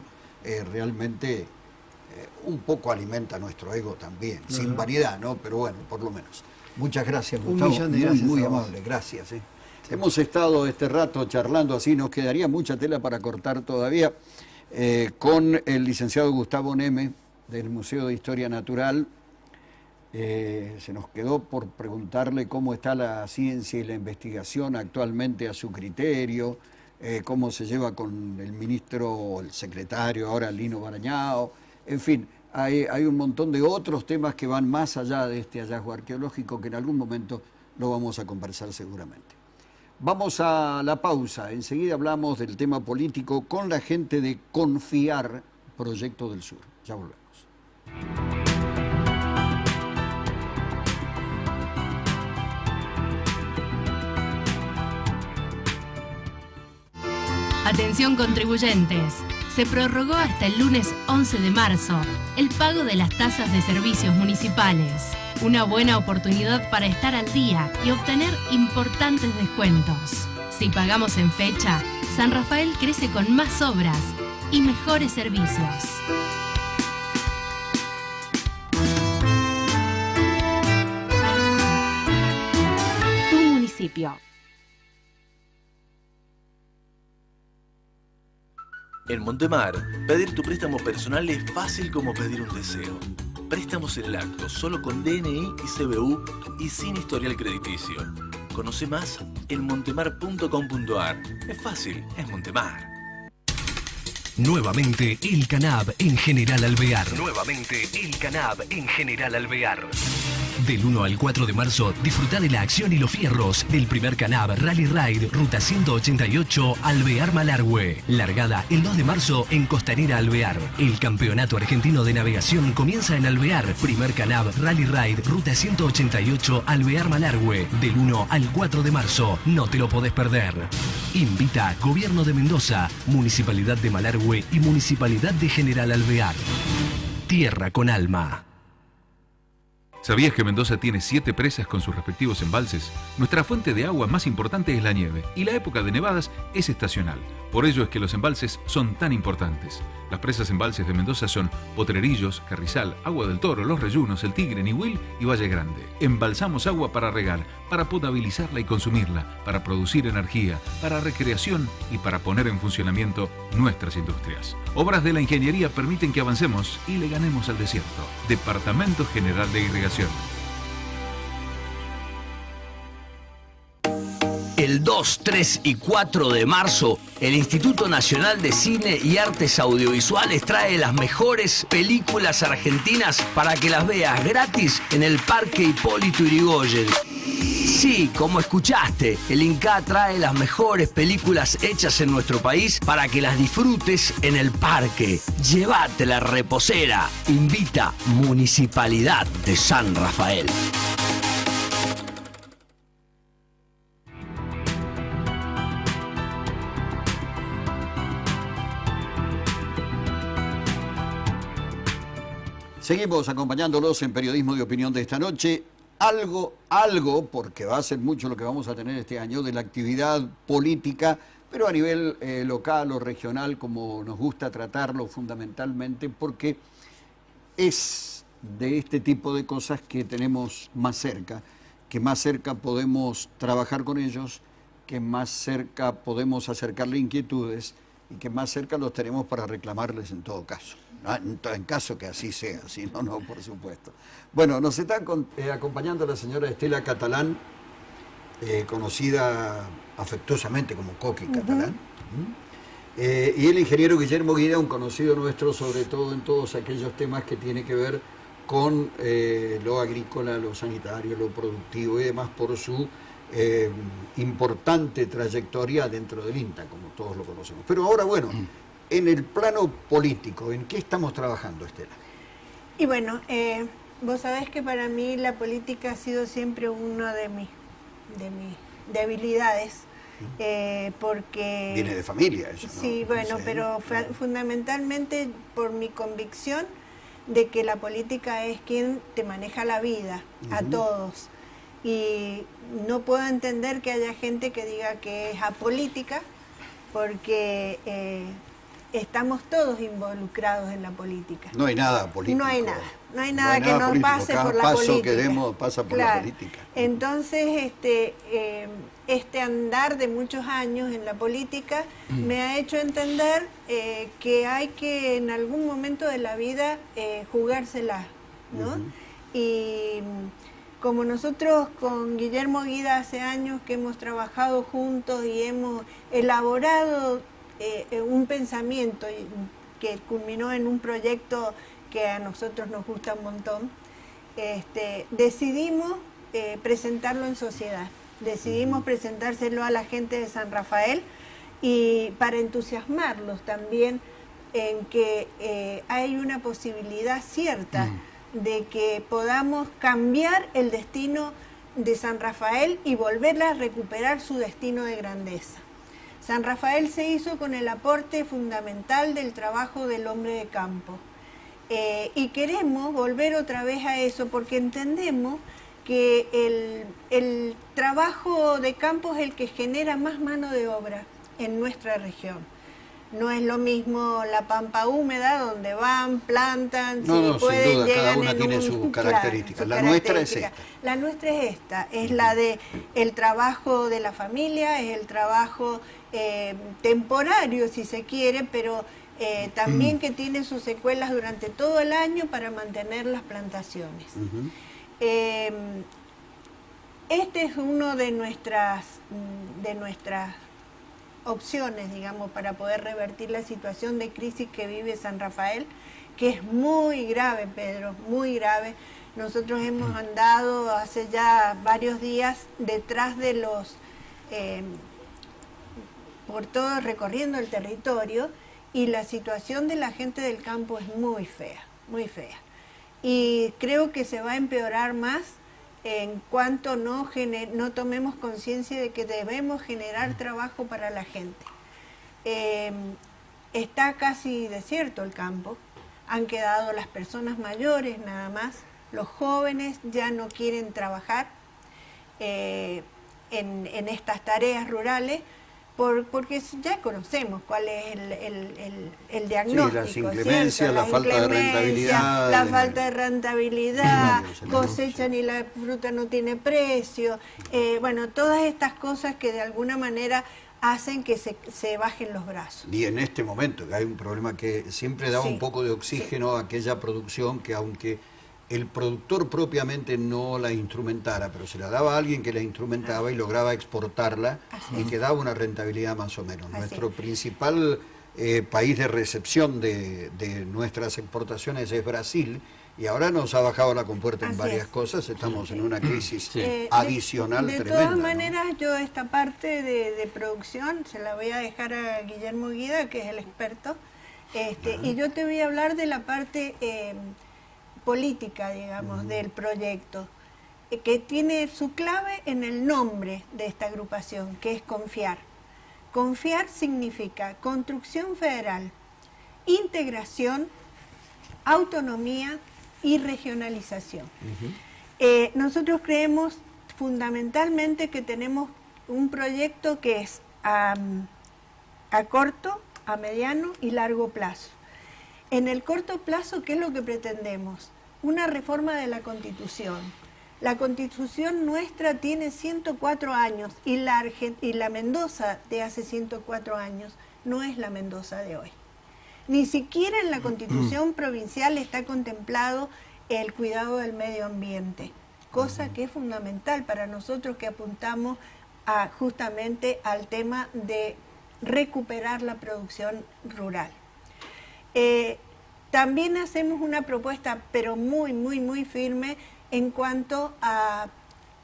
realmente un poco alimenta nuestro ego también, sin vanidad, ¿no? Pero bueno, por lo menos. Muchas gracias, Gustavo. 1.000.000 de gracias. Muy amable, gracias. Sí. Hemos estado este rato charlando así, nos quedaría mucha tela para cortar todavía, con el licenciado Gustavo Neme, del Museo de Historia Natural. Se nos quedó por preguntarle cómo está la ciencia y la investigación actualmente a su criterio, cómo se lleva con el ministro o el secretario, ahora Lino Barañao, en fin, hay un montón de otros temas que van más allá de este hallazgo arqueológico que en algún momento lo vamos a conversar seguramente. Vamos a la pausa, enseguida hablamos del tema político con la gente de Confiar, Proyecto del Sur. Ya volvemos. Atención contribuyentes, se prorrogó hasta el lunes 11 de marzo el pago de las tasas de servicios municipales. Una buena oportunidad para estar al día y obtener importantes descuentos. Si pagamos en fecha, San Rafael crece con más obras y mejores servicios. Tu municipio. En Montemar, pedir tu préstamo personal es fácil como pedir un deseo. Préstamos en el acto, solo con DNI y CBU y sin historial crediticio. Conoce más en montemar.com.ar. Es fácil, es Montemar. Nuevamente el Canab en General Alvear. Del 1 al 4 de marzo, disfruta de la acción y los fierros del primer Canab Rally Ride, Ruta 188, Alvear Malargüe. Largada el 2 de marzo en Costanera Alvear. El Campeonato Argentino de Navegación comienza en Alvear. Primer Canab Rally Ride, Ruta 188, Alvear Malargüe. Del 1 al 4 de marzo. No te lo podés perder. Invita Gobierno de Mendoza, Municipalidad de Malargüe y Municipalidad de General Alvear. Tierra con alma. ¿Sabías que Mendoza tiene 7 presas con sus respectivos embalses? Nuestra fuente de agua más importante es la nieve, y la época de nevadas es estacional. Por ello es que los embalses son tan importantes. Las presas embalses de Mendoza son Potrerillos, Carrizal, Agua del Toro, Los Reyunos, El Tigre, Nihuil y Valle Grande. Embalsamos agua para regar, para potabilizarla y consumirla, para producir energía, para recreación y para poner en funcionamiento nuestras industrias. Obras de la ingeniería permiten que avancemos y le ganemos al desierto. Departamento General de Irrigación. El 2, 3 y 4 de marzo, el Instituto Nacional de Cine y Artes Audiovisuales trae las mejores películas argentinas para que las veas gratis en el Parque Hipólito Yrigoyen. Sí, como escuchaste, el INCA trae las mejores películas hechas en nuestro país para que las disfrutes en el parque. Llévate la reposera. Invita Municipalidad de San Rafael. Seguimos acompañándolos en Periodismo de Opinión de esta noche. Algo, porque va a ser mucho lo que vamos a tener este año, de la actividad política, pero a nivel local o regional, como nos gusta tratarlo fundamentalmente, porque es de este tipo de cosas que tenemos más cerca, que más cerca podemos trabajar con ellos, que más cerca podemos acercarle inquietudes y que más cerca los tenemos para reclamarles en todo caso. En caso que así sea, si no, no, por supuesto. Bueno, nos está acompañando la señora Estela Catalán, conocida afectuosamente como Coqui Catalán, y el ingeniero Guillermo Guida, un conocido nuestro, sobre todo en todos aquellos temas que tiene que ver con lo agrícola, lo sanitario, lo productivo y demás, por su importante trayectoria dentro del INTA, como todos lo conocemos. Pero ahora, bueno, en el plano político, ¿en qué estamos trabajando, Estela? Y bueno, vos sabés que para mí la política ha sido siempre una de mis debilidades, porque... Viene de familia eso, ¿no? Sí, bueno, pero fundamentalmente por mi convicción de que la política es quien te maneja la vida, a todos. Y no puedo entender que haya gente que diga que es apolítica, porque estamos todos involucrados en la política. No hay nada político. No hay nada que nos pase por la política. Cada paso que demos pasa por la política. Entonces, este andar de muchos años en la política me ha hecho entender que hay que en algún momento de la vida jugársela, ¿no? Y como nosotros con Guillermo Guida hace años que hemos trabajado juntos y hemos elaborado un pensamiento que culminó en un proyecto que a nosotros nos gusta un montón, decidimos presentarlo en sociedad, decidimos presentárselo a la gente de San Rafael y para entusiasmarlos también en que hay una posibilidad cierta de que podamos cambiar el destino de San Rafael y volverla a recuperar su destino de grandeza. San Rafael se hizo con el aporte fundamental del trabajo del hombre de campo. Y queremos volver otra vez a eso porque entendemos que el trabajo de campo es el que genera más mano de obra en nuestra región. No es lo mismo la pampa húmeda, donde van, plantan, no, pueden, sin duda, cada una tiene sus características. La nuestra es esta. La nuestra es esta, es la de el trabajo de la familia, es el trabajo temporario, si se quiere, pero también que tiene sus secuelas durante todo el año para mantener las plantaciones. Este es uno de nuestras opciones, digamos, para poder revertir la situación de crisis que vive San Rafael, que es muy grave, Pedro, muy grave. Nosotros hemos andado hace ya varios días detrás de los, por todo recorriendo el territorio, y la situación de la gente del campo es muy fea, muy fea. Y creo que se va a empeorar más en cuanto no tomemos conciencia de que debemos generar trabajo para la gente. Está casi desierto el campo, han quedado las personas mayores nada más, los jóvenes ya no quieren trabajar en estas tareas rurales porque ya conocemos cuál es el diagnóstico. Sí, las inclemencias, la falta de rentabilidad. La falta de rentabilidad, cosechan y la fruta no tiene precio. Bueno, todas estas cosas que de alguna manera hacen que se bajen los brazos. Y en este momento que hay un problema que siempre daba un poco de oxígeno a aquella producción que, aunque el productor propiamente no la instrumentara, pero se la daba a alguien que la instrumentaba y lograba exportarla y que daba una rentabilidad más o menos. Nuestro principal país de recepción de nuestras exportaciones es Brasil, y ahora nos ha bajado la compuerta en varias cosas, estamos en una crisis adicional tremenda. De todas maneras, yo esta parte de producción se la voy a dejar a Guillermo Guida, que es el experto, y yo te voy a hablar de la parte política, digamos, del proyecto, que tiene su clave en el nombre de esta agrupación, que es confiar. Confiar significa construcción federal, integración, autonomía y regionalización. Nosotros creemos fundamentalmente que tenemos un proyecto que es a corto, a mediano y largo plazo. En el corto plazo, ¿qué es lo que pretendemos? Una reforma de la Constitución. La Constitución nuestra tiene 104 años y la Mendoza de hace 104 años no es la Mendoza de hoy. Ni siquiera en la Constitución provincial está contemplado el cuidado del medio ambiente, cosa que es fundamental para nosotros que apuntamos justamente al tema de recuperar la producción rural. También hacemos una propuesta, pero muy firme, en cuanto a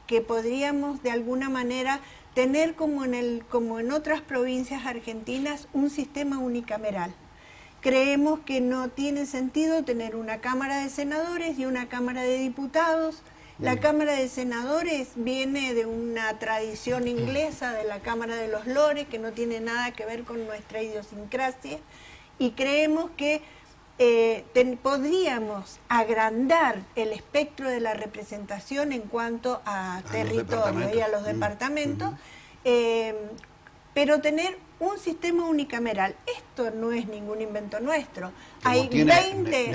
que podríamos de alguna manera tener como en otras provincias argentinas un sistema unicameral. Creemos que no tiene sentido tener una Cámara de Senadores y una Cámara de Diputados. La Cámara de Senadores viene de una tradición inglesa, de la Cámara de los Lores, que no tiene nada que ver con nuestra idiosincrasia, y creemos que podríamos agrandar el espectro de la representación en cuanto a territorio y a los departamentos, pero tener un sistema unicameral. Esto no es ningún invento nuestro. Hay 20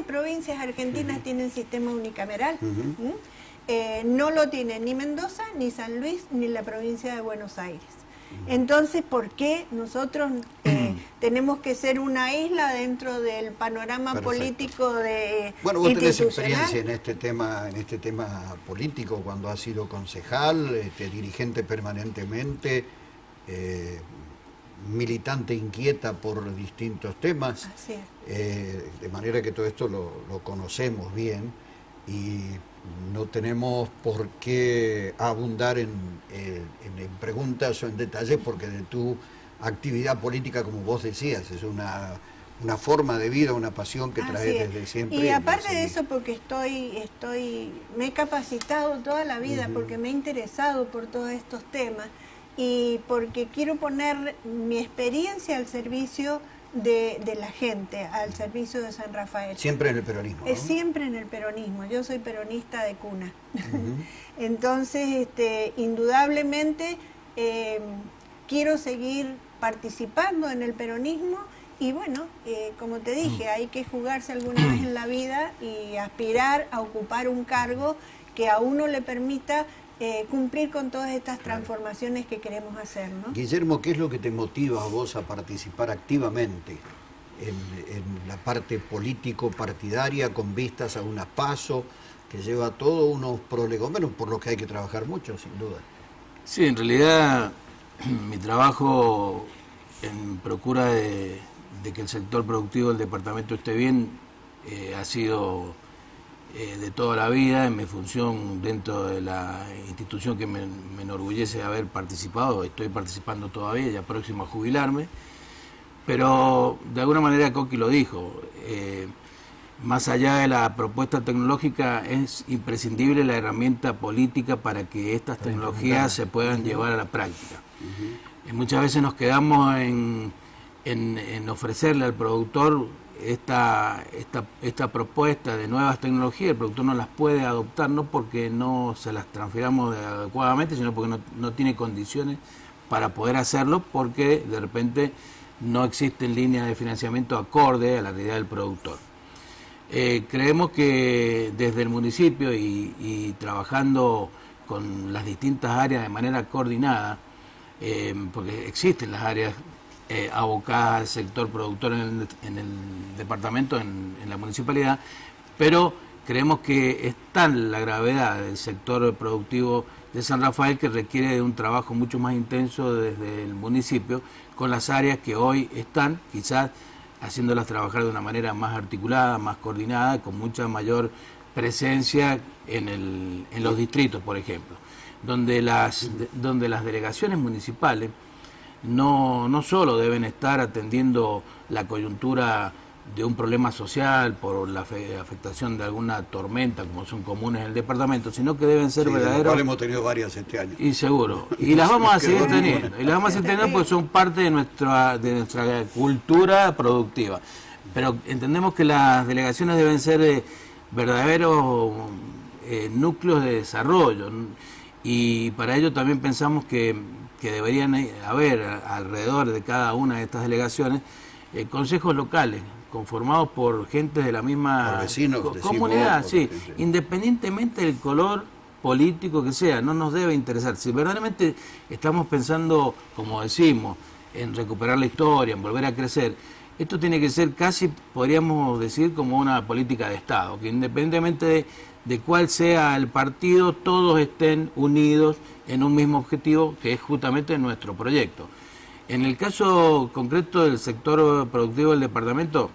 provincias argentinas tienen sistema unicameral. No lo tiene ni Mendoza, ni San Luis, ni la provincia de Buenos Aires. Entonces, ¿por qué nosotros tenemos que ser una isla dentro del panorama político de Bueno, vos tenés experiencia en este tema político, cuando has sido concejal, dirigente permanentemente, militante inquieta por distintos temas. Así es. De manera que todo esto lo conocemos bien y no tenemos por qué abundar en preguntas o en detalles, porque de tu actividad política, como vos decías, es una forma de vida, una pasión que traes desde siempre. Y aparte de eso, porque me he capacitado toda la vida, porque me he interesado por todos estos temas y porque quiero poner mi experiencia al servicio de la gente, al servicio de San Rafael. Siempre en el peronismo, ¿no? Siempre en el peronismo. Yo soy peronista de cuna. Entonces, indudablemente, quiero seguir participando en el peronismo y bueno, como te dije, hay que jugarse alguna vez en la vida y aspirar a ocupar un cargo que a uno le permita cumplir con todas estas transformaciones que queremos hacer, ¿no? Guillermo, ¿qué es lo que te motiva a vos a participar activamente en la parte político-partidaria con vistas a una PASO que lleva todos unos prolegómenos por los que hay que trabajar mucho, sin duda? Sí, en realidad mi trabajo en procura de que el sector productivo del departamento esté bien ha sido de toda la vida, en mi función dentro de la institución que me enorgullece haber participado. Estoy participando todavía, ya próximo a jubilarme, pero de alguna manera Coqui lo dijo, más allá de la propuesta tecnológica es imprescindible la herramienta política para que estas tecnologías se puedan llevar a la práctica. Muchas veces nos quedamos en ofrecerle al productor esta propuesta de nuevas tecnologías. El productor no las puede adoptar, no porque no se las transfiramos adecuadamente, sino porque no tiene condiciones para poder hacerlo, porque de repente no existen líneas de financiamiento acorde a la realidad del productor. Creemos que desde el municipio y trabajando con las distintas áreas de manera coordinada, porque existen las áreas abocadas al sector productor en el departamento, en la municipalidad, pero creemos que es tan la gravedad del sector productivo de San Rafael que requiere de un trabajo mucho más intenso desde el municipio con las áreas que hoy están, quizás haciéndolas trabajar de una manera más articulada, más coordinada, con mucha mayor presencia en los distritos, por ejemplo, donde las delegaciones municipales no solo deben estar atendiendo la coyuntura de un problema social por la afectación de alguna tormenta, como son comunes en el departamento, sino que deben ser verdaderos. Hemos tenido varias este año. Y seguro. Y las vamos a seguir teniendo. Y las vamos a seguir teniendo porque son parte de nuestra cultura productiva. Pero entendemos que las delegaciones deben ser verdaderos núcleos de desarrollo. Y para ello también pensamos que deberían haber alrededor de cada una de estas delegaciones consejos locales, conformados por gente de la misma comunidad, sí, independientemente del color político que sea, no nos debe interesar. Si verdaderamente estamos pensando, como decimos, en recuperar la historia, en volver a crecer, esto tiene que ser casi, podríamos decir, como una política de Estado, que independientemente de cuál sea el partido, todos estén unidos en un mismo objetivo, que es justamente nuestro proyecto. En el caso concreto del sector productivo del departamento,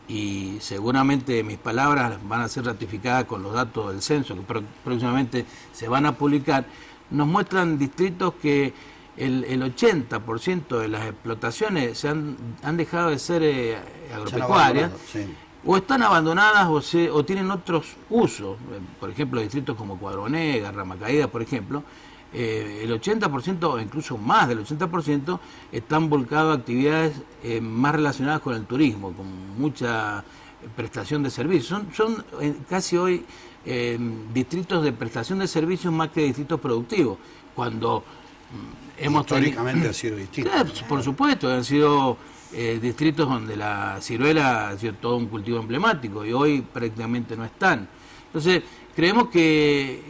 y seguramente mis palabras van a ser ratificadas con los datos del censo que próximamente se van a publicar, nos muestran distritos que el 80% de las explotaciones han dejado de ser agropecuarias, o están abandonadas o tienen otros usos. Por ejemplo, distritos como Cuadronega, Ramacaída, por ejemplo, el 80% o incluso más del 80% están volcados a actividades más relacionadas con el turismo, con mucha prestación de servicios. Son casi hoy distritos de prestación de servicios más que distritos productivos. Cuando históricamente ha sido distinto. Por supuesto, han sido distritos donde la ciruela ha sido todo un cultivo emblemático y hoy prácticamente no están. Entonces, creemos que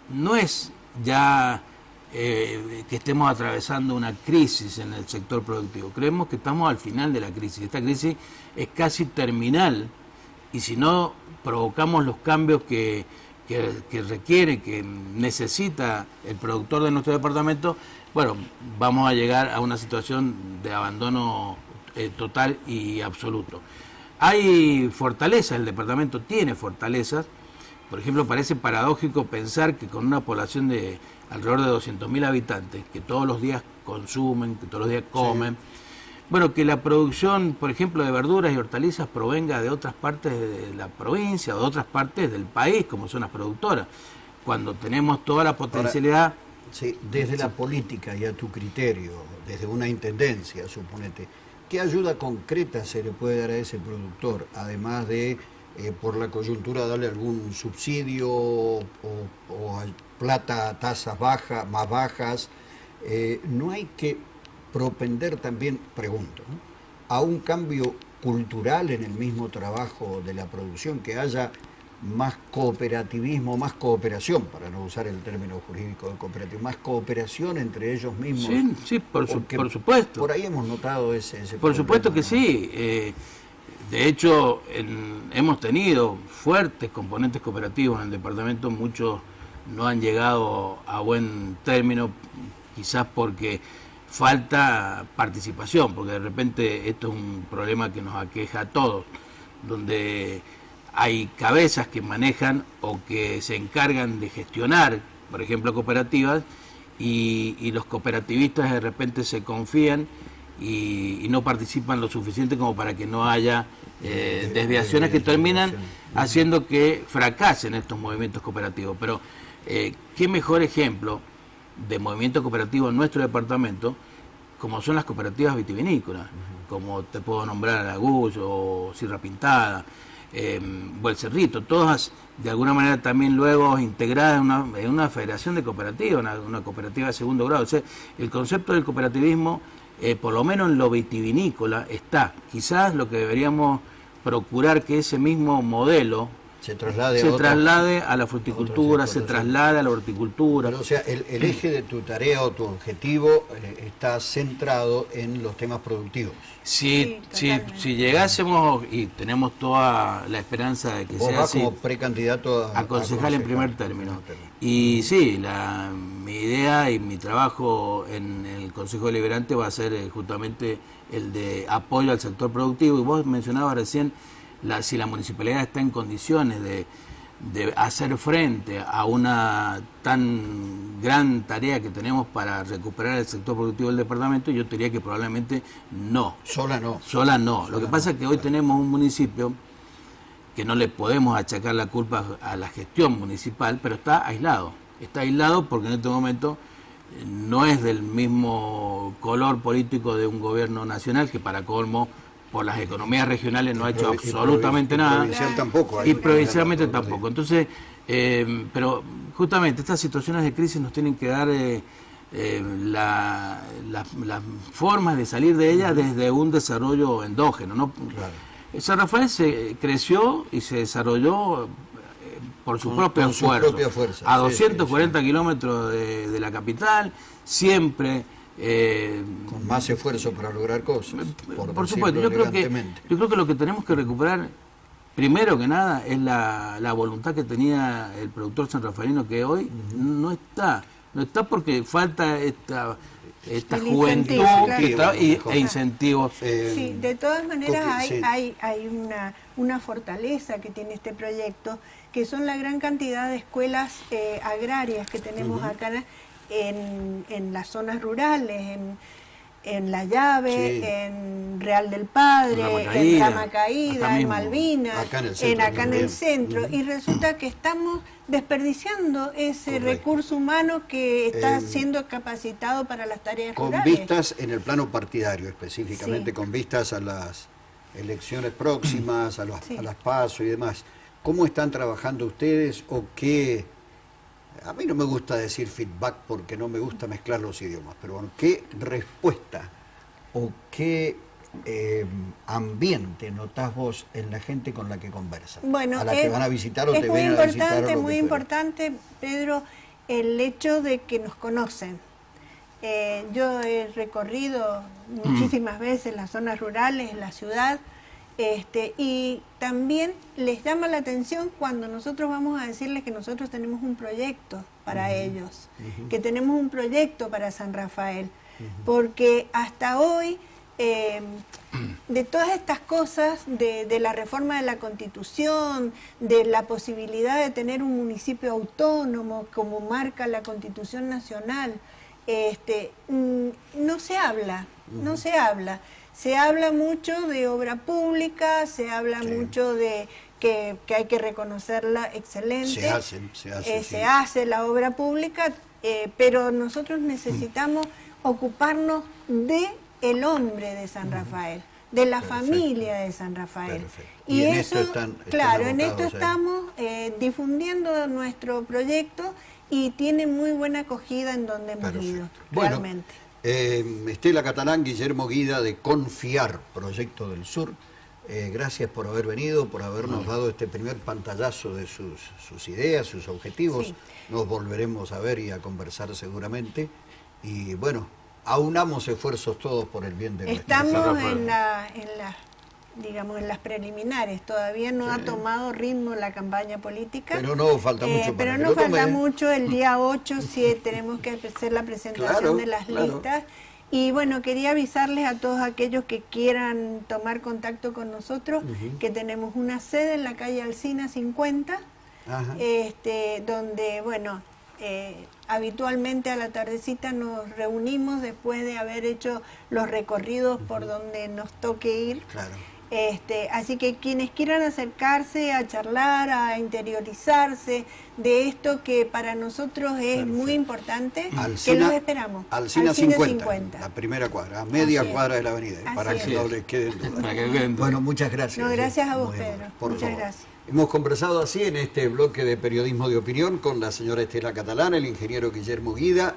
no es ya que estemos atravesando una crisis en el sector productivo. Creemos que estamos al final de la crisis. Esta crisis es casi terminal y si no provocamos los cambios que requiere, que necesita el productor de nuestro departamento, bueno, vamos a llegar a una situación de abandono total y absoluto. Hay fortalezas, el departamento tiene fortalezas. Por ejemplo, parece paradójico pensar que con una población de alrededor de 200.000 habitantes, que todos los días consumen, que todos los días comen, bueno, que la producción, por ejemplo, de verduras y hortalizas provenga de otras partes de la provincia o de otras partes del país, como son las productoras, cuando tenemos toda la potencialidad. Ahora, sí, desde la política y a tu criterio, desde una intendencia, suponete, ¿qué ayuda concreta se le puede dar a ese productor, además de por la coyuntura darle algún subsidio o plata a tasas bajas, más bajas? No hay que propender también, pregunto, ¿no?, a un cambio cultural en el mismo trabajo de la producción, que haya más cooperativismo, más cooperación, para no usar el término jurídico de cooperativo, más cooperación entre ellos mismos. Sí, por supuesto. Por ahí hemos notado ese por problema, supuesto que ¿no? sí. De hecho, hemos tenido fuertes componentes cooperativos en el departamento, muchos no han llegado a buen término, quizás porque falta participación, porque de repente esto es un problema que nos aqueja a todos, donde hay cabezas que manejan o que se encargan de gestionar, por ejemplo, cooperativas, y los cooperativistas de repente se confían y no participan lo suficiente como para que no haya desviaciones que terminan haciendo que fracasen estos movimientos cooperativos. Pero qué mejor ejemplo de movimiento cooperativo en nuestro departamento, como son las cooperativas vitivinícolas, como te puedo nombrar Agullo o Sierra Pintada, el Cerrito, todas de alguna manera también luego integradas en una federación de cooperativas, una cooperativa de segundo grado. O sea, el concepto del cooperativismo, por lo menos en lo vitivinícola, está. Quizás lo que deberíamos procurar que ese mismo modelo se traslade a la fruticultura, se traslade a la horticultura. Pero, o sea, el eje de tu tarea o tu objetivo está centrado en los temas productivos. Si llegásemos, y tenemos toda la esperanza de que sea así, como precandidato a concejal en primer término. Y sí, mi idea y mi trabajo en el Consejo Deliberante va a ser justamente el de apoyo al sector productivo. Y vos mencionabas recién si la municipalidad está en condiciones de hacer frente a una tan gran tarea que tenemos para recuperar el sector productivo del departamento, yo diría que probablemente no. Sola no. Lo que pasa es que hoy tenemos un municipio que no le podemos achacar la culpa a la gestión municipal, pero está aislado. Está aislado porque en este momento no es del mismo color político de un gobierno nacional, que para colmo por las economías regionales no ha hecho absolutamente nada. Y provincialmente tampoco. Entonces, pero justamente estas situaciones de crisis nos tienen que dar las formas de salir de ellas desde un desarrollo endógeno, ¿no? Claro. San Rafael se creció y se desarrolló por su propio esfuerzo, a 240 kilómetros de la capital, siempre... con más esfuerzo para lograr cosas. Por supuesto, yo creo que lo que tenemos que recuperar, primero que nada, es la voluntad que tenía el productor sanrafaelino, que hoy no está porque falta esta juventud e incentivos. Sí, de todas maneras hay una fortaleza que tiene este proyecto, que son la gran cantidad de escuelas agrarias que tenemos acá en las zonas rurales, en La Llave, en Real del Padre, en Rama Caída, en Malvinas, acá en el centro, y resulta que estamos desperdiciando ese recurso humano que está siendo capacitado para las tareas rurales. Con vistas en el plano partidario específicamente, con vistas a las elecciones próximas, a las PASO y demás, ¿cómo están trabajando ustedes o qué? A mí no me gusta decir feedback porque no me gusta mezclar los idiomas, pero bueno, ¿qué respuesta o qué ambiente notás vos en la gente con la que conversas? Bueno, a la que van a visitar o te vienen a visitar. Es muy importante, Pedro, el hecho de que nos conocen. Yo he recorrido muchísimas veces las zonas rurales, la ciudad, y también les llama la atención cuando nosotros vamos a decirles que nosotros tenemos un proyecto para ellos, que tenemos un proyecto para San Rafael, porque hasta hoy, de todas estas cosas, de la reforma de la Constitución, de la posibilidad de tener un municipio autónomo como marca la Constitución Nacional, no se habla, no se habla. Se habla mucho de obra pública, se habla mucho de que hay que reconocerla excelente. Se hace la obra pública, pero nosotros necesitamos ocuparnos del hombre de San Rafael, de la familia de San Rafael. Y en eso estamos difundiendo nuestro proyecto y tiene muy buena acogida en donde hemos ido, realmente. Estela Catalán, Guillermo Guida de Confiar, Proyecto del Sur, gracias por haber venido, por habernos dado este primer pantallazo de sus ideas, sus objetivos. Nos volveremos a ver y a conversar seguramente. Y bueno, aunamos esfuerzos todos por el bien de nuestra Estamos en las preliminares, todavía no ha tomado ritmo la campaña política. Pero no falta mucho para Pero no falta mucho, el día 8 sí tenemos que hacer la presentación de las listas. Y bueno, quería avisarles a todos aquellos que quieran tomar contacto con nosotros, que tenemos una sede en la calle Alsina 50, donde, bueno, habitualmente a la tardecita nos reunimos después de haber hecho los recorridos por donde nos toque ir. Claro. Así que quienes quieran acercarse a charlar, a interiorizarse de esto que para nosotros es muy importante, que los esperamos. Alsina 50, la primera cuadra, a media cuadra de la avenida, para que no les queden dudas. Bueno, muchas gracias. No, gracias a vos, Pedro. Muchas gracias. Hemos conversado así en este bloque de periodismo de opinión con la señora Estela Catalán, el ingeniero Guillermo Guida,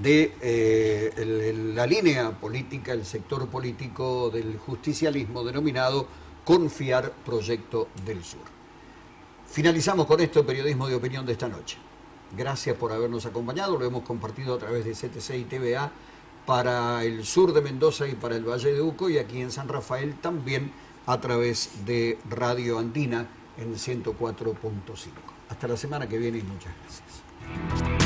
de la línea política, el sector político del justicialismo denominado Confiar Proyecto del Sur. Finalizamos con esto el periodismo de opinión de esta noche. Gracias por habernos acompañado, lo hemos compartido a través de CTC y TVA para el sur de Mendoza y para el Valle de Uco, y aquí en San Rafael también a través de Radio Andina en 104.5. Hasta la semana que viene y muchas gracias.